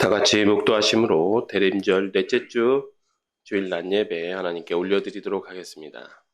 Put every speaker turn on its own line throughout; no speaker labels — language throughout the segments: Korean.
다 같이 묵도하심으로 대림절 넷째 주 주일 낮 예배 하나님께 올려드리도록 하겠습니다.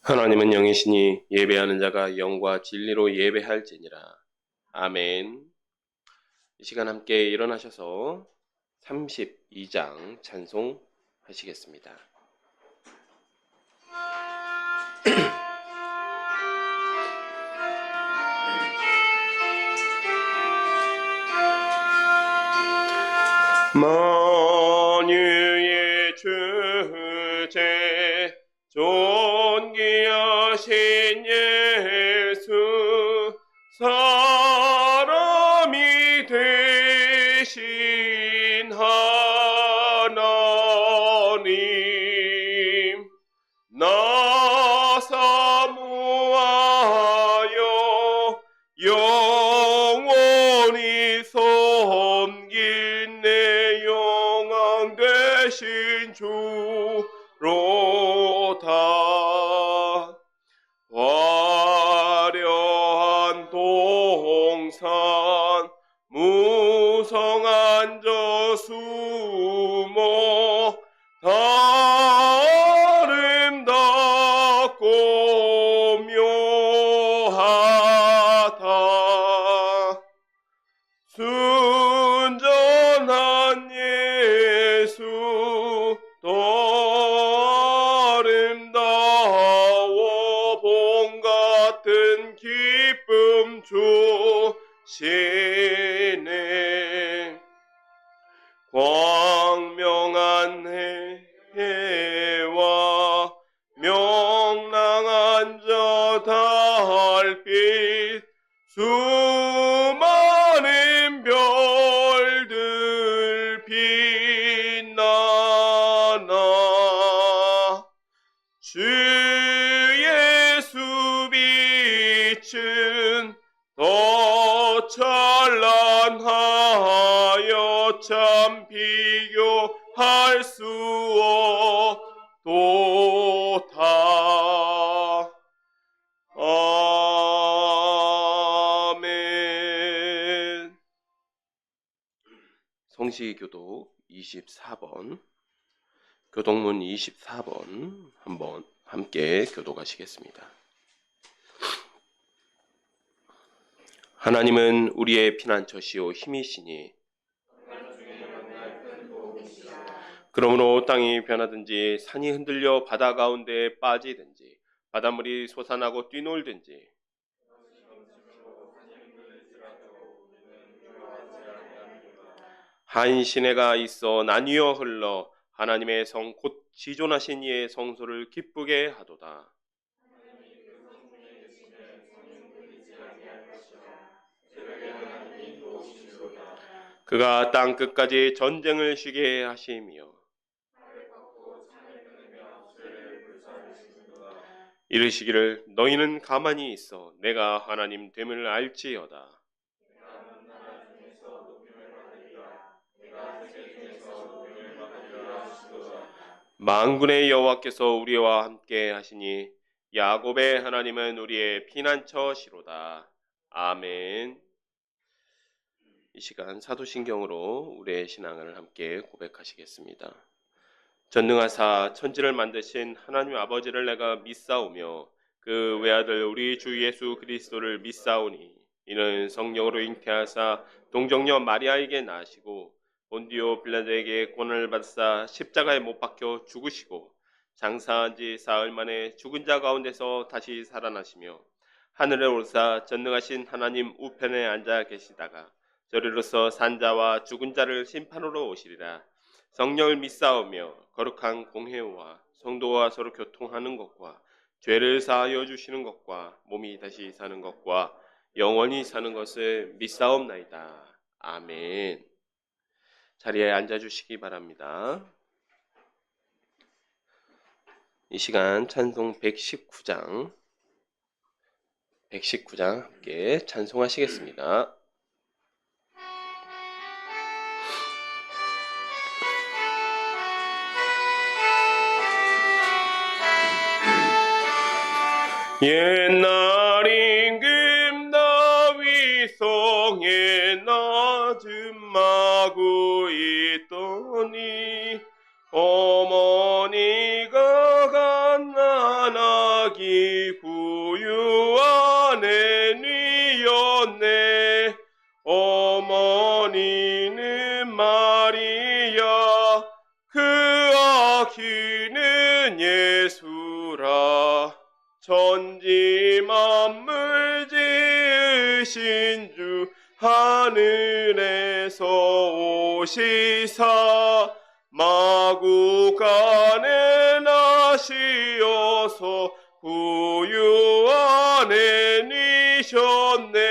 하나님은 영이시니 예배하는 자가 영과 진리로 예배할지니라. 아멘. 이 시간 함께 일어나셔서 32장 찬송하시겠습니다. 만유의 주제 존귀하신 예수 사람이 되신 하나님 나 사모하여 영원히 섬길 내 영광 되신 주로다. 화려한 동산 무성한 저수모 아름답고 묘하다. 순전한 예수 더 아름다워 봄 같은 기쁨 주시네. 광명한 해와 명랑한 저 달빛 수많은 별들 빛나나 주 예수 빛은 더 찬란하여 참 비교할 수 없도다. 아멘. 성시교독 24번, 교독문 24번 한번 함께 교독하시겠습니다. 하나님은 우리의 피난처시오 힘이시니 그러므로 땅이 변하든지 산이 흔들려 바다 가운데에 빠지든지 바닷물이 솟아나고 뛰놀든지 한 시내가 있어 나뉘어 흘러 하나님의 성 곧 지존하신 이의 성소를 기쁘게 하도다. 그가 땅 끝까지 전쟁을 쉬게 하시며 이르시기를 너희는 가만히 있어 내가 하나님 됨을 알지어다. 만군의 여호와께서 우리와 함께 하시니 야곱의 하나님은 우리의 피난처시로다. 아멘. 이 시간 사도신경으로 우리의 신앙을 함께 고백하시겠습니다. 전능하사 천지를 만드신 하나님 아버지를 내가 믿사오며 그 외아들 우리 주 예수 그리스도를 믿사오니 이는 성령으로 잉태하사 동정녀 마리아에게 나시고 본디오 빌라도에게 고난을 받사 십자가에 못 박혀 죽으시고 장사한 지 사흘 만에 죽은 자 가운데서 다시 살아나시며 하늘에 오르사 전능하신 하나님 우편에 앉아 계시다가 저리로서 산자와 죽은 자를 심판으로 오시리라. 성령을 믿사오며 거룩한 공회와 성도와 서로 교통하는 것과 죄를 사하여 주시는 것과 몸이 다시 사는 것과 영원히 사는 것을 믿사옵나이다. 아멘. 자리에 앉아주시기 바랍니다. 이 시간 찬송 119장 함께 찬송하시겠습니다. 옛날 임금 다윗 성에 낮은 마구 있더니 어머니가 갓난아기 부유한 애뉘었네. 어머니는 마리아 그 아기는 예수라. 천지 만물 지으신 주 하늘에서 오시사 마구간에 나시어서 부유한 애니셨네.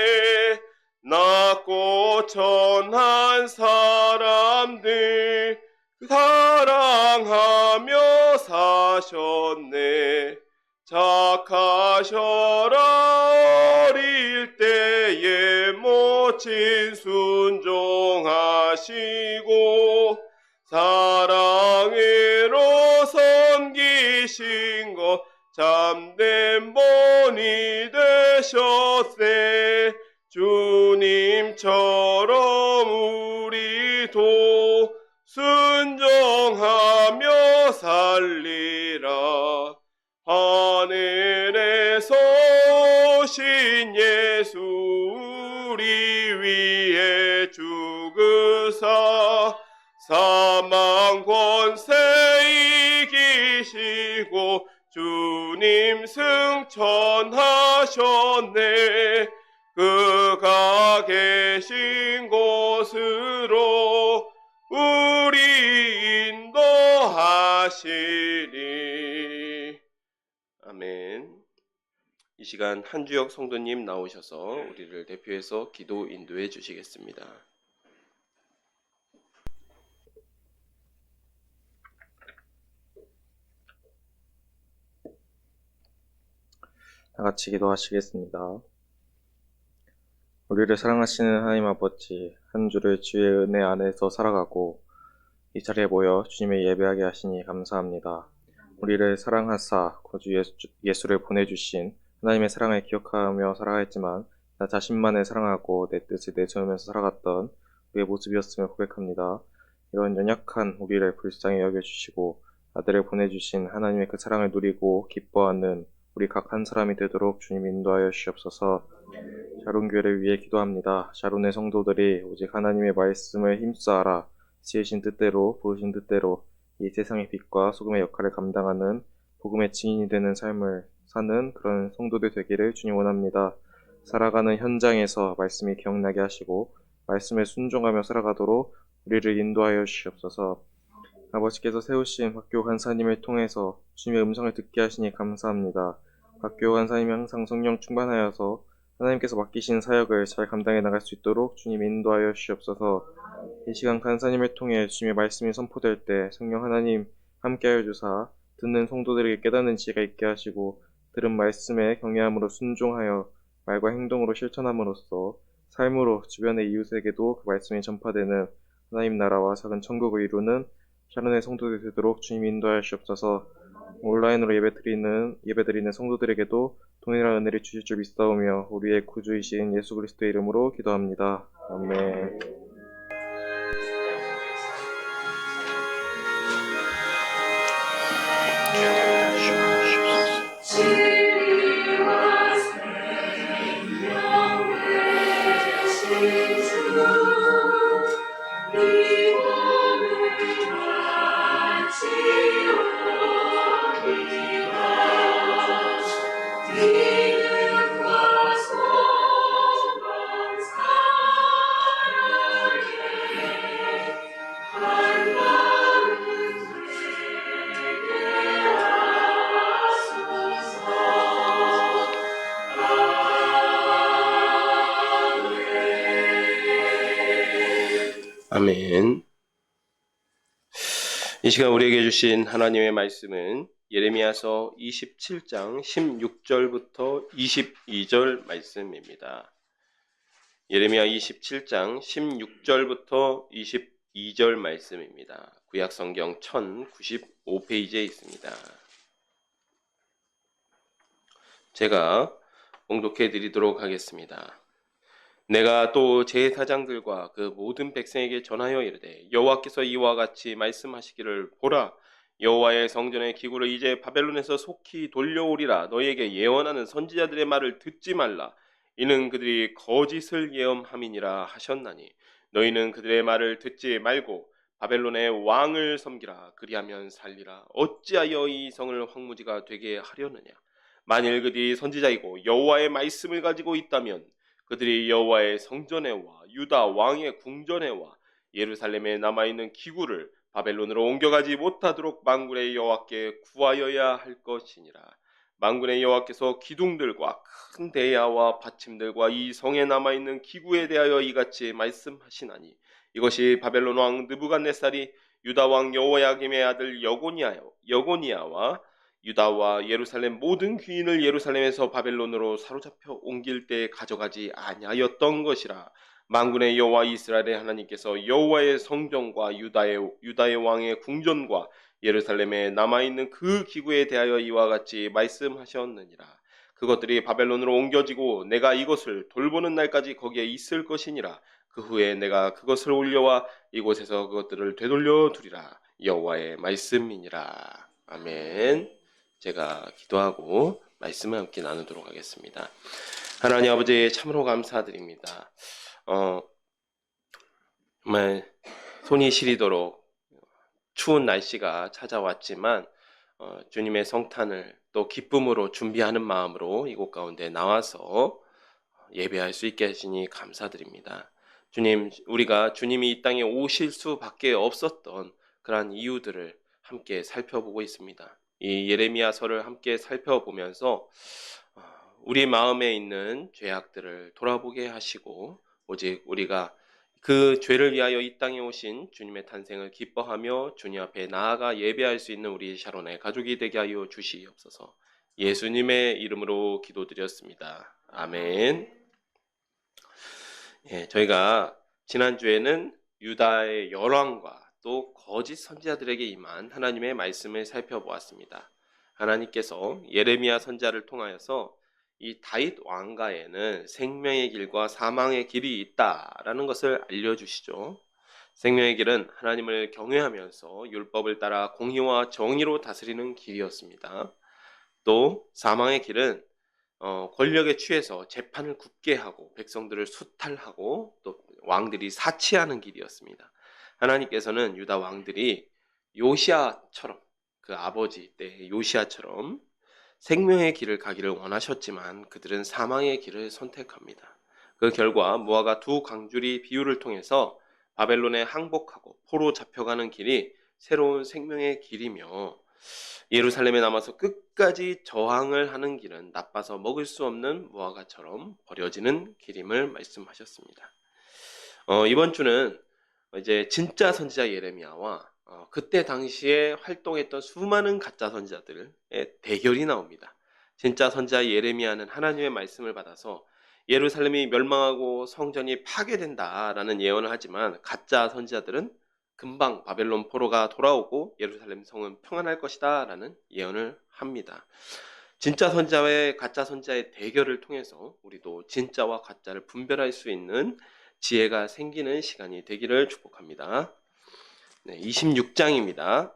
낮고 천한 사람들 사랑하며 사셨네. 착하셔라. 어릴 때에 모친 순종하시고 사랑으로 섬기신 것 참된 본이 되셨세. 주님처럼 우리도 순종하며 살리라. 하늘에서 오신 예수 우리 위에 죽으사 사망 권세 이기시고 주님 승천하셨네. 그가 계신 곳으로 우리 인도하시리. 아멘. 이 시간 한주혁 성도님 나오셔서 우리를 대표해서 기도 인도해 주시겠습니다.
다 같이 기도하시겠습니다. 우리를 사랑하시는 하나님 아버지, 한 주를 주의 은혜 안에서 살아가고 이 자리에 모여 주님의 예배하게 하시니 감사합니다. 우리를 사랑하사 구주 예수를 보내주신 하나님의 사랑을 기억하며 살아가했지만 나 자신만을 사랑하고 내 뜻을 내세우면서 살아갔던 우리의 모습이었음을 고백합니다. 이런 연약한 우리를 불쌍히 여겨주시고 아들을 보내주신 하나님의 그 사랑을 누리고 기뻐하는 우리 각 한 사람이 되도록 주님 인도하여 주시옵소서. 샤론교회를 위해 기도합니다. 샤론의 성도들이 오직 하나님의 말씀을 힘쓰아라 지으신 뜻대로 부르신 뜻대로 이 세상의 빛과 소금의 역할을 감당하는 복음의 증인이 되는 삶을 사는 그런 성도들 되기를 주님 원합니다. 살아가는 현장에서 말씀이 기억나게 하시고 말씀에 순종하며 살아가도록 우리를 인도하여 주시옵소서. 아버지께서 세우신 박교 간사님을 통해서 주님의 음성을 듣게 하시니 감사합니다. 박교 간사님이 항상 성령 충만하여서 하나님께서 맡기신 사역을 잘 감당해 나갈 수 있도록 주님 인도하여 주시옵소서. 이 시간 간사님을 통해 주님의 말씀이 선포될 때 성령 하나님 함께하여 주사 듣는 성도들에게 깨닫는 지혜가 있게 하시고 들은 말씀에 경외함으로 순종하여 말과 행동으로 실천함으로써 삶으로 주변의 이웃에게도 그 말씀이 전파되는 하나님 나라와 작은 천국을 이루는 샤론의 성도들이 되도록 주님 인도하여 주옵소서. 온라인으로 예배드리는 성도들에게도 동일한 은혜를 주실 줄 믿사오며 우리의 구주이신 예수 그리스도의 이름으로 기도합니다. 아멘.
아멘. 이 시간 우리에게 주신 하나님의 말씀은 예레미야서 27장 16절부터 22절 말씀입니다. 예레미야 27장 16절부터 22절 말씀입니다. 구약성경 1095페이지에 있습니다. 제가 봉독해 드리도록 하겠습니다. 내가 또 제사장들과 그 모든 백성에게 전하여 이르되 여호와께서 이와 같이 말씀하시기를 보라 여호와의 성전의 기구를 이제 바벨론에서 속히 돌려오리라. 너희에게 예언하는 선지자들의 말을 듣지 말라. 이는 그들이 거짓을 예언함이니라 하셨나니 너희는 그들의 말을 듣지 말고 바벨론의 왕을 섬기라. 그리하면 살리라. 어찌하여 이 성을 황무지가 되게 하려느냐. 만일 그들이 선지자이고 여호와의 말씀을 가지고 있다면 그들이 여호와의 성전에 와 유다 왕의 궁전에 와 예루살렘에 남아있는 기구를 바벨론으로 옮겨가지 못하도록 만군의 여호와께 구하여야 할 것이니라. 만군의 여호와께서 기둥들과 큰 대야와 받침들과 이 성에 남아있는 기구에 대하여 이같이 말씀하시나니 이것이 바벨론 왕 느부갓네살이 유다 왕 여호야김의 아들 여고니아와 유다와 예루살렘 모든 귀인을 예루살렘에서 바벨론으로 사로잡혀 옮길 때 가져가지 아니하였던 것이라. 만군의 여호와 이스라엘의 하나님께서 여호와의 성전과 유다의 왕의 궁전과 예루살렘에 남아있는 그 기구에 대하여 이와 같이 말씀하셨느니라. 그것들이 바벨론으로 옮겨지고 내가 이것을 돌보는 날까지 거기에 있을 것이니라. 그 후에 내가 그것을 올려와 이곳에서 그것들을 되돌려 두리라. 여호와의 말씀이니라. 아멘. 제가 기도하고 말씀을 함께 나누도록 하겠습니다. 하나님 아버지 참으로 감사드립니다. 정말 손이 시리도록 추운 날씨가 찾아왔지만 주님의 성탄을 또 기쁨으로 준비하는 마음으로 이곳 가운데 나와서 예배할 수 있게 하시니 감사드립니다. 주님, 우리가 주님이 이 땅에 오실 수밖에 없었던 그러한 이유들을 함께 살펴보고 있습니다. 이 예레미야서를 함께 살펴보면서 우리 마음에 있는 죄악들을 돌아보게 하시고 오직 우리가 그 죄를 위하여 이 땅에 오신 주님의 탄생을 기뻐하며 주님 앞에 나아가 예배할 수 있는 우리 샤론의 가족이 되게 하여 주시옵소서. 예수님의 이름으로 기도드렸습니다. 아멘. 저희가 지난주에는 유다의 열왕과 또 거짓 선지자들에게 임한 하나님의 말씀을 살펴보았습니다. 하나님께서 예레미야 선지자를 통하여서 이 다윗 왕가에는 생명의 길과 사망의 길이 있다라는 것을 알려주시죠. 생명의 길은 하나님을 경외하면서 율법을 따라 공의와 정의로 다스리는 길이었습니다. 또 사망의 길은 권력에 취해서 재판을 굽게 하고 백성들을 수탈하고 또 왕들이 사치하는 길이었습니다. 하나님께서는 유다 왕들이 요시아처럼 그 아버지 때 요시아처럼 생명의 길을 가기를 원하셨지만 그들은 사망의 길을 선택합니다. 그 결과 무화과 두 강줄이 비유를 통해서 바벨론에 항복하고 포로 잡혀가는 길이 새로운 생명의 길이며 예루살렘에 남아서 끝까지 저항을 하는 길은 나빠서 먹을 수 없는 무화과처럼 버려지는 길임을 말씀하셨습니다. 이번 주는 이제 진짜 선지자 예레미야와 그때 당시에 활동했던 수많은 가짜 선지자들의 대결이 나옵니다. 진짜 선지자 예레미야는 하나님의 말씀을 받아서 예루살렘이 멸망하고 성전이 파괴된다라는 예언을 하지만 가짜 선지자들은 금방 바벨론 포로가 돌아오고 예루살렘 성은 평안할 것이다 라는 예언을 합니다. 진짜 선지자와 가짜 선지자의 대결을 통해서 우리도 진짜와 가짜를 분별할 수 있는 지혜가 생기는 시간이 되기를 축복합니다. 26장입니다.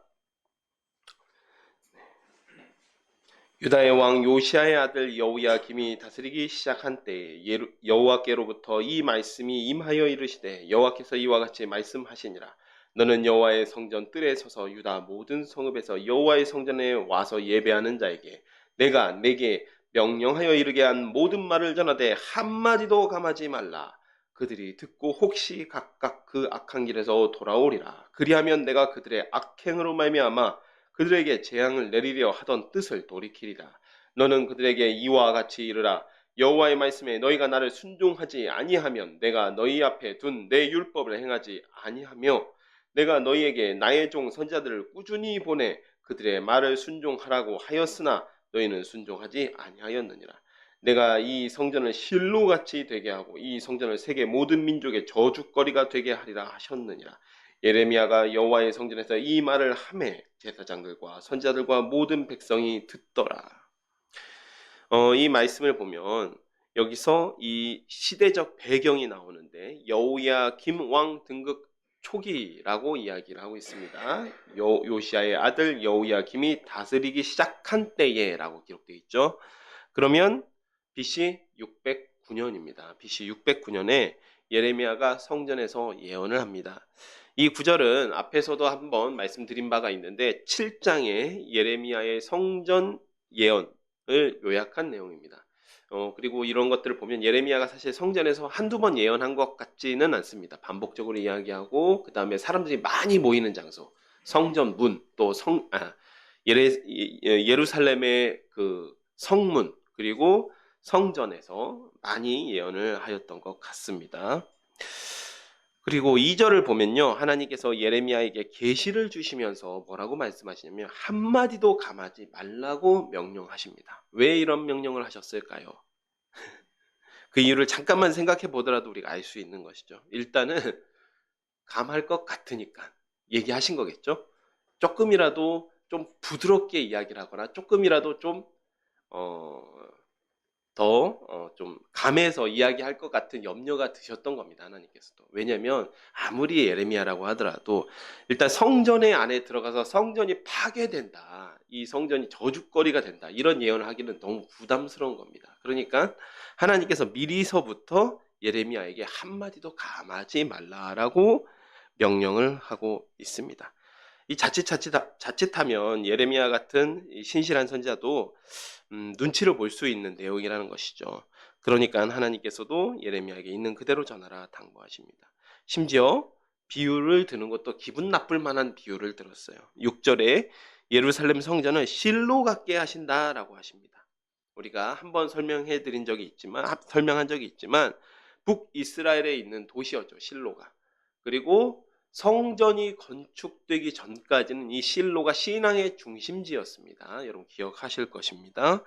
유다의 왕 요시아의 아들 여호야김이 다스리기 시작한 때에 여호와께로부터 이 말씀이 임하여 이르시되 여호와께서 이와 같이 말씀하시니라. 너는 여호와의 성전 뜰에 서서 유다 모든 성읍에서 여호와의 성전에 와서 예배하는 자에게 내가 내게 명령하여 이르게 한 모든 말을 전하되 한마디도 감하지 말라. 그들이 듣고 혹시 각각 그 악한 길에서 돌아오리라. 그리하면 내가 그들의 악행으로 말미암아 그들에게 재앙을 내리려 하던 뜻을 돌이키리라. 너는 그들에게 이와 같이 이르라. 여호와의 말씀에 너희가 나를 순종하지 아니하면 내가 너희 앞에 둔 내 율법을 행하지 아니하며 내가 너희에게 나의 종 선지자들을 꾸준히 보내 그들의 말을 순종하라고 하였으나 너희는 순종하지 아니하였느니라. 내가 이 성전을 실로같이 되게 하고 이 성전을 세계 모든 민족의 저주거리가 되게 하리라 하셨느니라. 예레미야가 여호와의 성전에서 이 말을 하매 제사장들과 선지자들과 모든 백성이 듣더라. 이 말씀을 보면 여기서 이 시대적 배경이 나오는데 여호야김 왕 등극 초기라고 이야기를 하고 있습니다. 요시야의 아들 여호야김이 다스리기 시작한 때에라고 기록되어 있죠. 그러면 BC 609년입니다. BC 609년에 예레미야가 성전에서 예언을 합니다. 이 구절은 앞에서도 한번 말씀드린 바가 있는데 7장의 예레미야의 성전 예언을 요약한 내용입니다. 그리고 이런 것들을 보면 예레미야가 사실 성전에서 한두 번 예언한 것 같지는 않습니다. 반복적으로 이야기하고 그 다음에 사람들이 많이 모이는 장소, 성전 문, 또 예루살렘의 그 성문, 그리고 성전에서 많이 예언을 하였던 것 같습니다. 그리고 2절을 보면요, 하나님께서 예레미야에게 계시를 주시면서 뭐라고 말씀하시냐면 한마디도 감하지 말라고 명령하십니다. 왜 이런 명령을 하셨을까요? 그 이유를 잠깐만 생각해 보더라도 우리가 알 수 있는 것이죠. 일단은 감할 것 같으니까 얘기하신 거겠죠. 조금이라도 좀 부드럽게 이야기를 하거나 조금이라도 좀 좀 감해서 이야기할 것 같은 염려가 드셨던 겁니다. 하나님께서도. 왜냐하면 아무리 예레미야라고 하더라도 일단 성전의 안에 들어가서 성전이 파괴된다, 이 성전이 저주거리가 된다, 이런 예언을 하기는 너무 부담스러운 겁니다. 그러니까 하나님께서 미리서부터 예레미야에게 한마디도 감하지 말라라고 명령을 하고 있습니다. 이 자칫하면 예레미야 같은 신실한 선지자도 눈치를 볼 수 있는 내용이라는 것이죠. 그러니까 하나님께서도 예레미야에게 있는 그대로 전하라 당부하십니다. 심지어 비유를 드는 것도 기분 나쁠 만한 비유를 들었어요. 6절에 예루살렘 성전을 실로 같게 하신다라고 하십니다. 우리가 한번 설명한 적이 있지만 북이스라엘에 있는 도시였죠, 실로가. 그리고 성전이 건축되기 전까지는 이 실로가 신앙의 중심지였습니다. 여러분 기억하실 것입니다.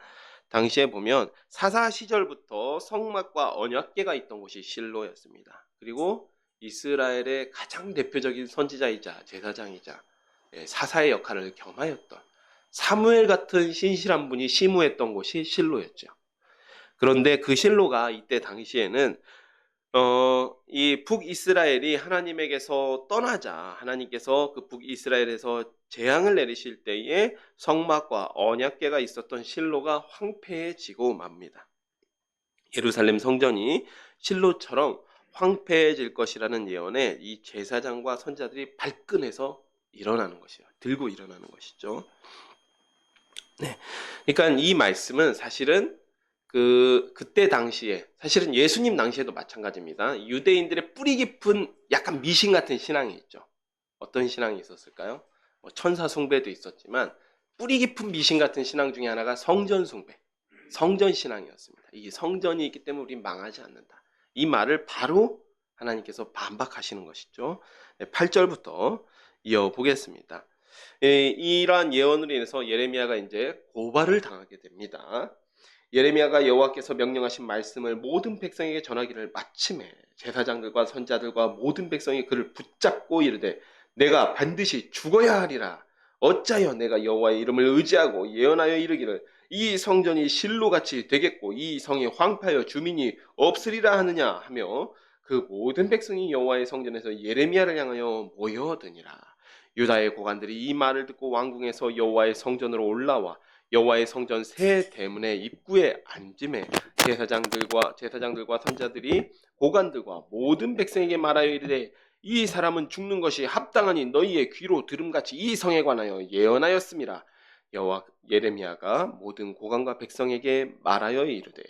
당시에 보면 사사 시절부터 성막과 언약궤가 있던 곳이 실로였습니다. 그리고 이스라엘의 가장 대표적인 선지자이자 제사장이자 사사의 역할을 겸하였던 사무엘 같은 신실한 분이 시무했던 곳이 실로였죠. 그런데 그 실로가 이때 당시에는 이 북이스라엘이 하나님에게서 떠나자 하나님께서 그 북이스라엘에서 재앙을 내리실 때에 성막과 언약궤가 있었던 실로가 황폐해지고 맙니다. 예루살렘 성전이 실로처럼 황폐해질 것이라는 예언에 이 제사장과 선지자들이 발끈해서 일어나는 것이요, 들고 일어나는 것이죠. 네, 그러니까 이 말씀은 사실은 그때 당시에, 사실은 예수님 당시에도 마찬가지입니다. 유대인들의 뿌리 깊은 약간 미신 같은 신앙이 있죠. 어떤 신앙이 있었을까요? 천사 숭배도 있었지만 뿌리 깊은 미신 같은 신앙 중에 하나가 성전 숭배, 성전 신앙이었습니다. 이 성전이 있기 때문에 우린 망하지 않는다. 이 말을 바로 하나님께서 반박하시는 것이죠. 8절부터 이어보겠습니다. 이러한 예언으로 인해서 예레미야가 이제 고발을 당하게 됩니다. 예레미야가 여호와께서 명령하신 말씀을 모든 백성에게 전하기를 마침에 제사장들과 선지자들과 모든 백성이 그를 붙잡고 이르되 내가 반드시 죽어야 하리라. 어찌하여 내가 여호와의 이름을 의지하고 예언하여 이르기를 이 성전이 실로같이 되겠고 이 성이 황폐하여 주민이 없으리라 하느냐 하며 그 모든 백성이 여호와의 성전에서 예레미야를 향하여 모여드니라. 유다의 고관들이 이 말을 듣고 왕궁에서 여호와의 성전으로 올라와 여호와의 성전 새 대문의 입구에 앉음에 제사장들과 선지자들이 고관들과 모든 백성에게 말하여 이르되 이 사람은 죽는 것이 합당하니 너희의 귀로 들음같이 이 성에 관하여 예언하였음이라. 예레미야가 모든 고관과 백성에게 말하여 이르되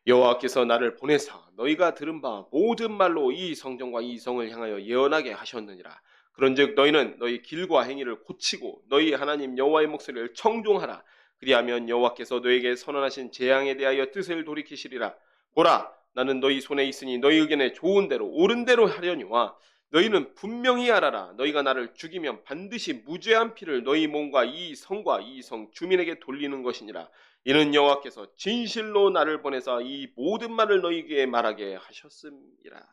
여호와께서 나를 보내사 너희가 들은 바 모든 말로 이 성전과 이 성을 향하여 예언하게 하셨느니라. 그런즉 너희는 너희 길과 행위를 고치고 너희 하나님 여호와의 목소리를 청종하라. 그리하면 여호와께서 너에게 선언하신 재앙에 대하여 뜻을 돌이키시리라. 보라, 나는 너희 손에 있으니 너희 의견에 좋은 대로 옳은 대로 하려니와 너희는 분명히 알아라. 너희가 나를 죽이면 반드시 무죄한 피를 너희 몸과 이 성과 이 성 주민에게 돌리는 것이니라. 이는 여호와께서 진실로 나를 보내사 이 모든 말을 너희에게 말하게 하셨음이라.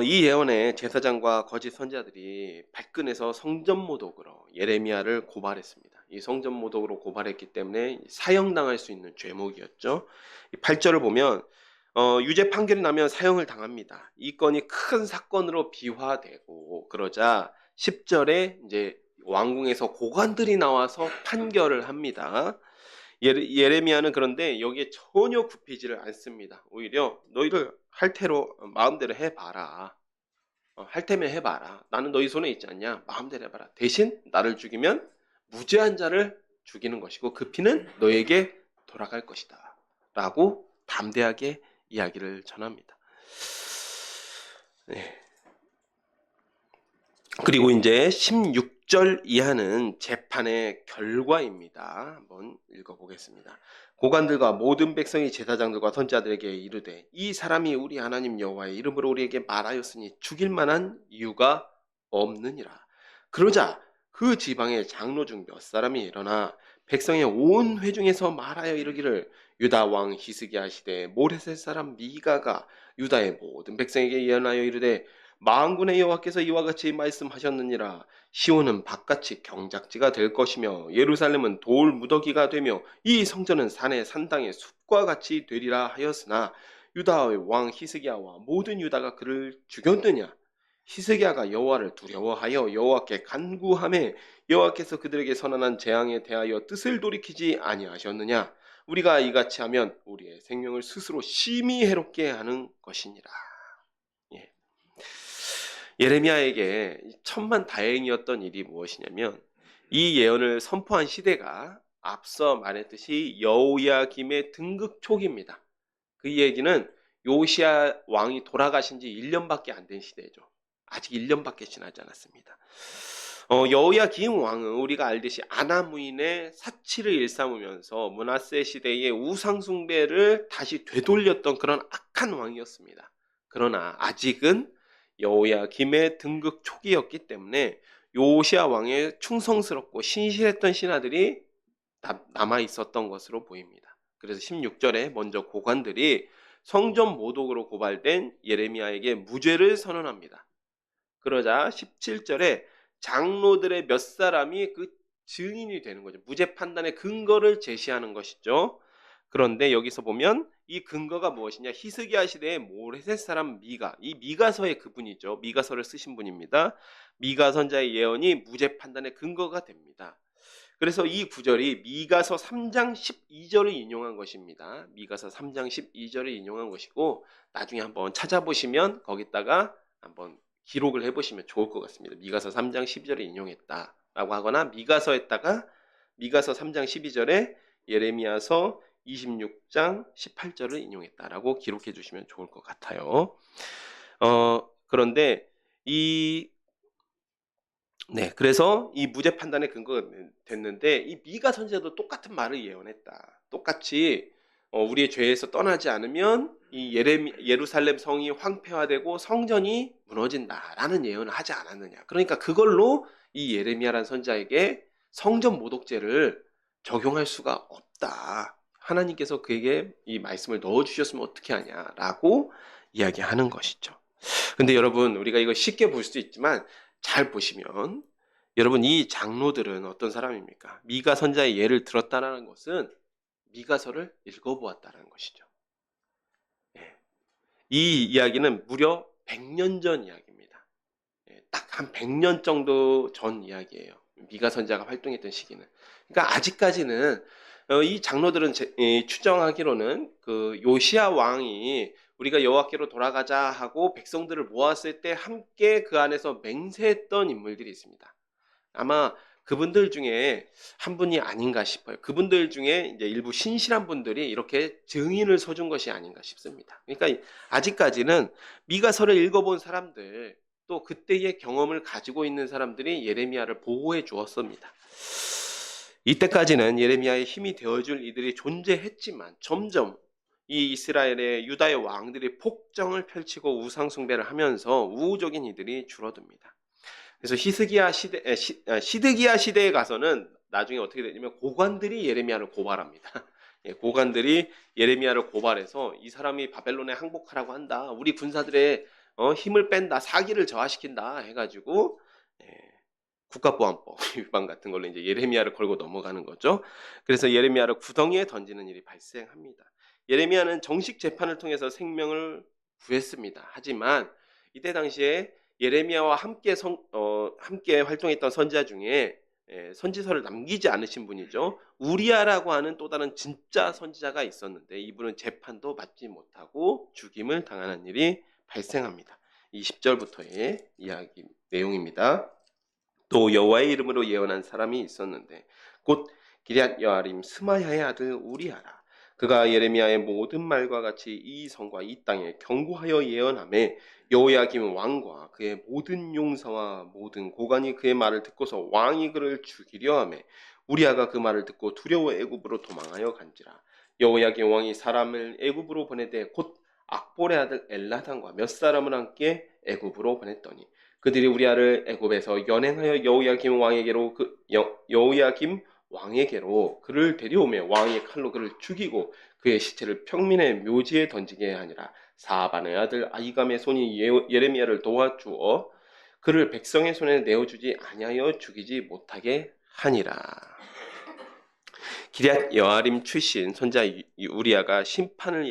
이 예언에 제사장과 거짓 선지자들이 발끈해서 성전 모독으로 예레미야를 고발했습니다. 이 성전 모독으로 고발했기 때문에 사형당할 수 있는 죄목이었죠. 8절을 보면 유죄 판결이 나면 사형을 당합니다. 이 건이 큰 사건으로 비화되고 그러자 10절에 이제 왕궁에서 고관들이 나와서 판결을 합니다. 예레미야는 그런데 여기에 전혀 굽히지를 않습니다. 오히려 너희를 할 테로 마음대로 해봐라. 할 테면 해봐라. 나는 너희 손에 있지 않냐. 마음대로 해봐라. 대신 나를 죽이면 무죄한 자를 죽이는 것이고 그 피는 너에게 돌아갈 것이다. 라고 담대하게 이야기를 전합니다. 네. 그리고 이제 16절 이하는 재판의 결과입니다. 한번 읽어보겠습니다. 고관들과 모든 백성이 제사장들과 선지자들에게 이르되 이 사람이 우리 하나님 여호와의 이름으로 우리에게 말하였으니 죽일 만한 이유가 없느니라. 그러자 그 지방의 장로 중 몇 사람이 일어나 백성의 온 회중에서 말하여 이르기를 유다 왕 히스기야 시대에 모레셋 사람 미가가 유다의 모든 백성에게 예언하여 이르되 만군의 여호와께서 이와 같이 말씀하셨느니라. 시온은 바깥이 경작지가 될 것이며 예루살렘은 돌 무더기가 되며 이 성전은 산의 산당의 숲과 같이 되리라 하였으나 유다의 왕 히스기야와 모든 유다가 그를 죽였느냐. 히스기야가 여호와를 두려워하여 여호와께 간구하매 여호와께서 그들에게 선언한 재앙에 대하여 뜻을 돌이키지 아니하셨느냐. 우리가 이같이 하면 우리의 생명을 스스로 심히 해롭게 하는 것이니라. 예. 예레미야에게 천만 다행이었던 일이 무엇이냐면 이 예언을 선포한 시대가 앞서 말했듯이 여호야김의 등극 초기입니다. 그 얘기는 요시야 왕이 돌아가신 지 1년밖에 안 된 시대죠. 아직 1년밖에 지나지 않았습니다. 여호야김 왕은 우리가 알듯이 아나무인의 사치를 일삼으면서 므낫세 시대의 우상 숭배를 다시 되돌렸던 그런 악한 왕이었습니다. 그러나 아직은 여호야김의 등극 초기였기 때문에 요시야 왕의 충성스럽고 신실했던 신하들이 남아 있었던 것으로 보입니다. 그래서 16절에 먼저 고관들이 성전 모독으로 고발된 예레미야에게 무죄를 선언합니다. 그러자 17절에 장로들의 몇 사람이 그 증인이 되는 거죠. 무죄 판단의 근거를 제시하는 것이죠. 그런데 여기서 보면 이 근거가 무엇이냐? 히스기야 시대의 모레셋 사람 미가, 이 미가서의 그분이죠. 미가서를 쓰신 분입니다. 미가 선자의 예언이 무죄 판단의 근거가 됩니다. 그래서 이 구절이 미가서 3장 12절을 인용한 것입니다. 미가서 3장 12절을 인용한 것이고 나중에 한번 찾아보시면 거기다가 한번 기록을 해보시면 좋을 것 같습니다. 미가서 3장 12절을 인용했다라고 하거나 미가서에다가 미가서 3장 12절에 예레미야서 26장 18절을 인용했다라고 기록해 주시면 좋을 것 같아요. 그런데 그래서 이 무죄 판단의 근거가 됐는데 이 미가 선지자도 똑같은 말을 예언했다. 똑같이 우리의 죄에서 떠나지 않으면 이 예루살렘 성이 황폐화되고 성전이 무너진다라는 예언을 하지 않았느냐. 그러니까 그걸로 이 예레미야라는 선지자에게 성전 모독죄를 적용할 수가 없다. 하나님께서 그에게 이 말씀을 넣어주셨으면 어떻게 하냐라고 이야기하는 것이죠. 근데 여러분 우리가 이거 쉽게 볼 수 있지만 잘 보시면 여러분 이 장로들은 어떤 사람입니까? 미가 선자의 예를 들었다는 것은 미가서를 읽어보았다는 것이죠. 이 이야기는 무려 100년 전 이야기입니다. 딱 한 100년 정도 전 이야기예요. 미가 선자가 활동했던 시기는. 그러니까 아직까지는 이 장로들은 추정하기로는 그 요시야 왕이 우리가 여호와께로 돌아가자 하고 백성들을 모았을 때 함께 그 안에서 맹세했던 인물들이 있습니다. 아마 그분들 중에 한 분이 아닌가 싶어요. 그분들 중에 이제 일부 신실한 분들이 이렇게 증인을 서준 것이 아닌가 싶습니다. 그러니까 아직까지는 미가서를 읽어본 사람들, 또 그때의 경험을 가지고 있는 사람들이 예레미야를 보호해 주었습니다. 이때까지는 예레미야의 힘이 되어줄 이들이 존재했지만 점점 이 이스라엘의 유다의 왕들이 폭정을 펼치고 우상 숭배를 하면서 우호적인 이들이 줄어듭니다. 그래서 시드기야 시대에 가서는 나중에 어떻게 되냐면 고관들이 예레미야를 고발합니다. 고관들이 예레미야를 고발해서 이 사람이 바벨론에 항복하라고 한다. 우리 군사들의 힘을 뺀다. 사기를 저하시킨다. 해가지고 국가보안법 위반 같은 걸로 이제 예레미야를 걸고 넘어가는 거죠. 그래서 예레미야를 구덩이에 던지는 일이 발생합니다. 예레미야는 정식 재판을 통해서 생명을 구했습니다. 하지만 이때 당시에 예레미야와 함께 활동했던 선지자 중에 선지서를 남기지 않으신 분이죠. 우리야라고 하는 또 다른 진짜 선지자가 있었는데 이분은 재판도 받지 못하고 죽임을 당하는 일이 발생합니다. 이 10절부터의 이야기 내용입니다. 또 여호와의 이름으로 예언한 사람이 있었는데 곧 기럇 여아림 스마야의 아들 우리야라. 그가 예레미야의 모든 말과 같이 이 성과 이 땅에 경고하여 예언하매 여호야김 왕과 그의 모든 용사와 모든 고관이 그의 말을 듣고서 왕이 그를 죽이려 하매 우리야가 그 말을 듣고 두려워 애굽으로 도망하여 간지라. 여호야김 왕이 사람을 애굽으로 보내되 곧 악볼의 아들 엘나단과 몇 사람을 함께 애굽으로 보냈더니 그들이 우리야를 애굽에서 연행하여 여호야김 왕에게로 그를 데려오며 왕의 칼로 그를 죽이고 그의 시체를 평민의 묘지에 던지게 하니라. 사반의 아들 아히감의 손이 예레미야를 도와주어 그를 백성의 손에 내어주지 아니하여 죽이지 못하게 하니라. 기럇 여아림 출신 선자 우리야가 심판을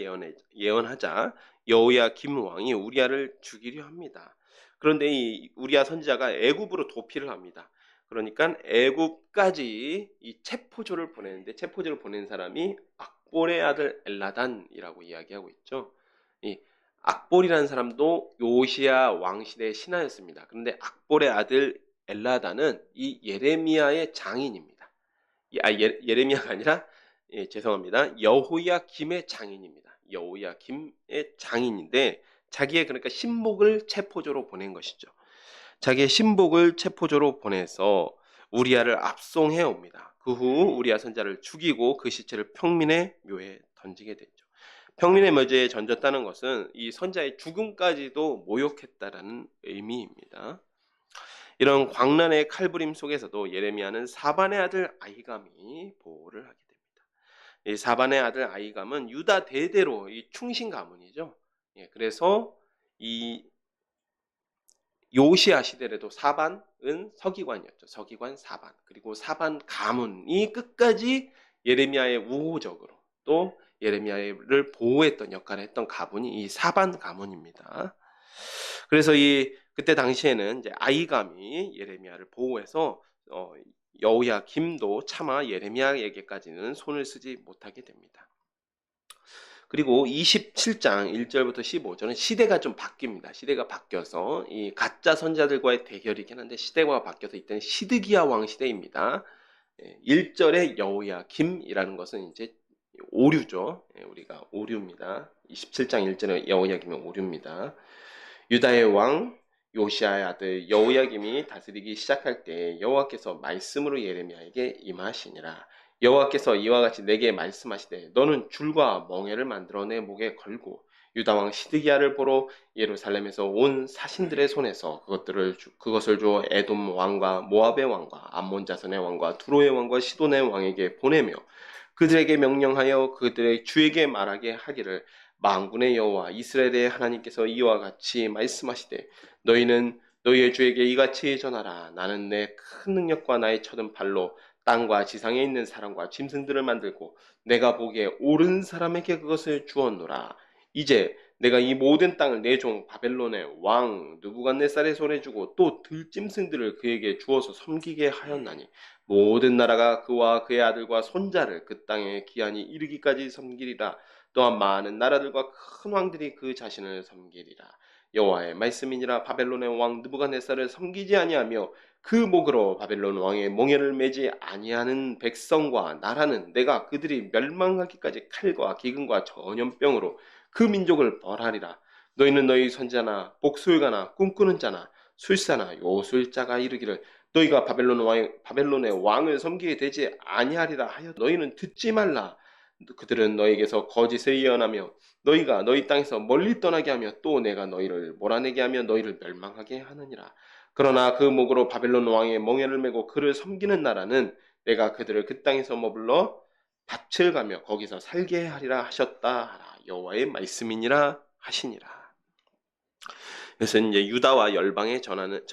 예언하자 여호야김 왕이 우리야를 죽이려 합니다. 그런데 이 우리야 선지자가 애굽으로 도피를 합니다. 그러니까 애굽까지 이 체포조를 보내는데 체포조를 보낸 사람이 악볼의 아들 엘라단이라고 이야기하고 있죠. 이 악볼이라는 사람도 요시야 왕 시대의 신하였습니다. 그런데 악볼의 아들 엘라단은 이 예레미야의 장인입니다. 예레미야가 아니라 죄송합니다. 여호야김의 장인입니다. 여호야김의 장인인데 자기의 그러니까 신복을 체포조로 보낸 것이죠. 자기의 신복을 체포조로 보내서 우리야를 압송해 옵니다. 그 후 우리야 선자를 죽이고 그 시체를 평민의 묘에 던지게 됐죠. 평민의 묘지에 던졌다는 것은 이 선자의 죽음까지도 모욕했다라는 의미입니다. 이런 광란의 칼부림 속에서도 예레미야는 사반의 아들 아히감이 보호를 하게 됩니다. 이 사반의 아들 아히감은 유다 대대로 이 충신 가문이죠. 그래서 이 요시야 시대에도 사반은 서기관이었죠. 서기관 사반. 그리고 사반 가문이 끝까지 예레미야의 우호적으로 또 예레미야를 보호했던 역할을 했던 가문이 이 사반 가문입니다. 그래서 그때 당시에는 이제 아히감이 예레미야를 보호해서 여호야김도 차마 예레미야에게까지는 손을 쓰지 못하게 됩니다. 그리고 27장 1절부터 15절은 시대가 좀 바뀝니다. 시대가 바뀌어서 이 가짜 선자들과의 대결이긴 한데 시대가 바뀌어서 이때는 시드기야 왕 시대입니다. 1절의 여호야김이라는 것은 이제 오류죠. 우리가 오류입니다. 27장 1절의 여호야김은 오류입니다. 유다의 왕 요시아의 아들 여호야김이 다스리기 시작할 때 여호와께서 말씀으로 예레미야에게 임하시니라. 여호와께서 이와 같이 내게 말씀하시되 너는 줄과 멍에를 만들어 내 목에 걸고 유다 왕 시드기야를 보러 예루살렘에서 온 사신들의 손에서 그것을 주어 에돔 왕과 모압의 왕과 암몬 자손의 왕과 두로의 왕과 시돈의 왕에게 보내며 그들에게 명령하여 그들의 주에게 말하게 하기를 만군의 여호와 이스라엘의 하나님께서 이와 같이 말씀하시되 너희는 너희의 주에게 이같이 전하라. 나는 내 큰 능력과 나의 쳐든 팔로 땅과 지상에 있는 사람과 짐승들을 만들고 내가 보기에 옳은 사람에게 그것을 주었노라. 이제 내가 이 모든 땅을 내 종 바벨론의 왕 느부갓네살의 손에 주고 또 들짐승들을 그에게 주어서 섬기게 하였나니 모든 나라가 그와 그의 아들과 손자를 그 땅에 기한이 이르기까지 섬기리라. 또한 많은 나라들과 큰 왕들이 그 자신을 섬기리라. 여호와의 말씀이니라. 바벨론의 왕 느부갓네살을 섬기지 아니하며 그 목으로 바벨론 왕의 몽해를 매지 아니하는 백성과 나라는 내가 그들이 멸망하기까지 칼과 기근과 전염병으로 그 민족을 벌하리라. 너희는 너희 선자나 복술가나 꿈꾸는 자나 술사나 요술자가 이르기를 너희가 바벨론의 왕을 섬기게 되지 아니하리라 하여 너희는 듣지 말라. 그들은 너희에게서 거짓을 예언하며 너희가 너희 땅에서 멀리 떠나게 하며 또 내가 너희를 몰아내게 하며 너희를 멸망하게 하느니라. 그러나 그 목으로 바벨론 왕의 멍에를 메고 그를 섬기는 나라는 내가 그들을 그 땅에서 머물러 밭을 가며 거기서 살게 하리라 하셨다 하라. 여호와의 말씀이니라 하시니라. 그래서 이제 유다와 열방에 전하는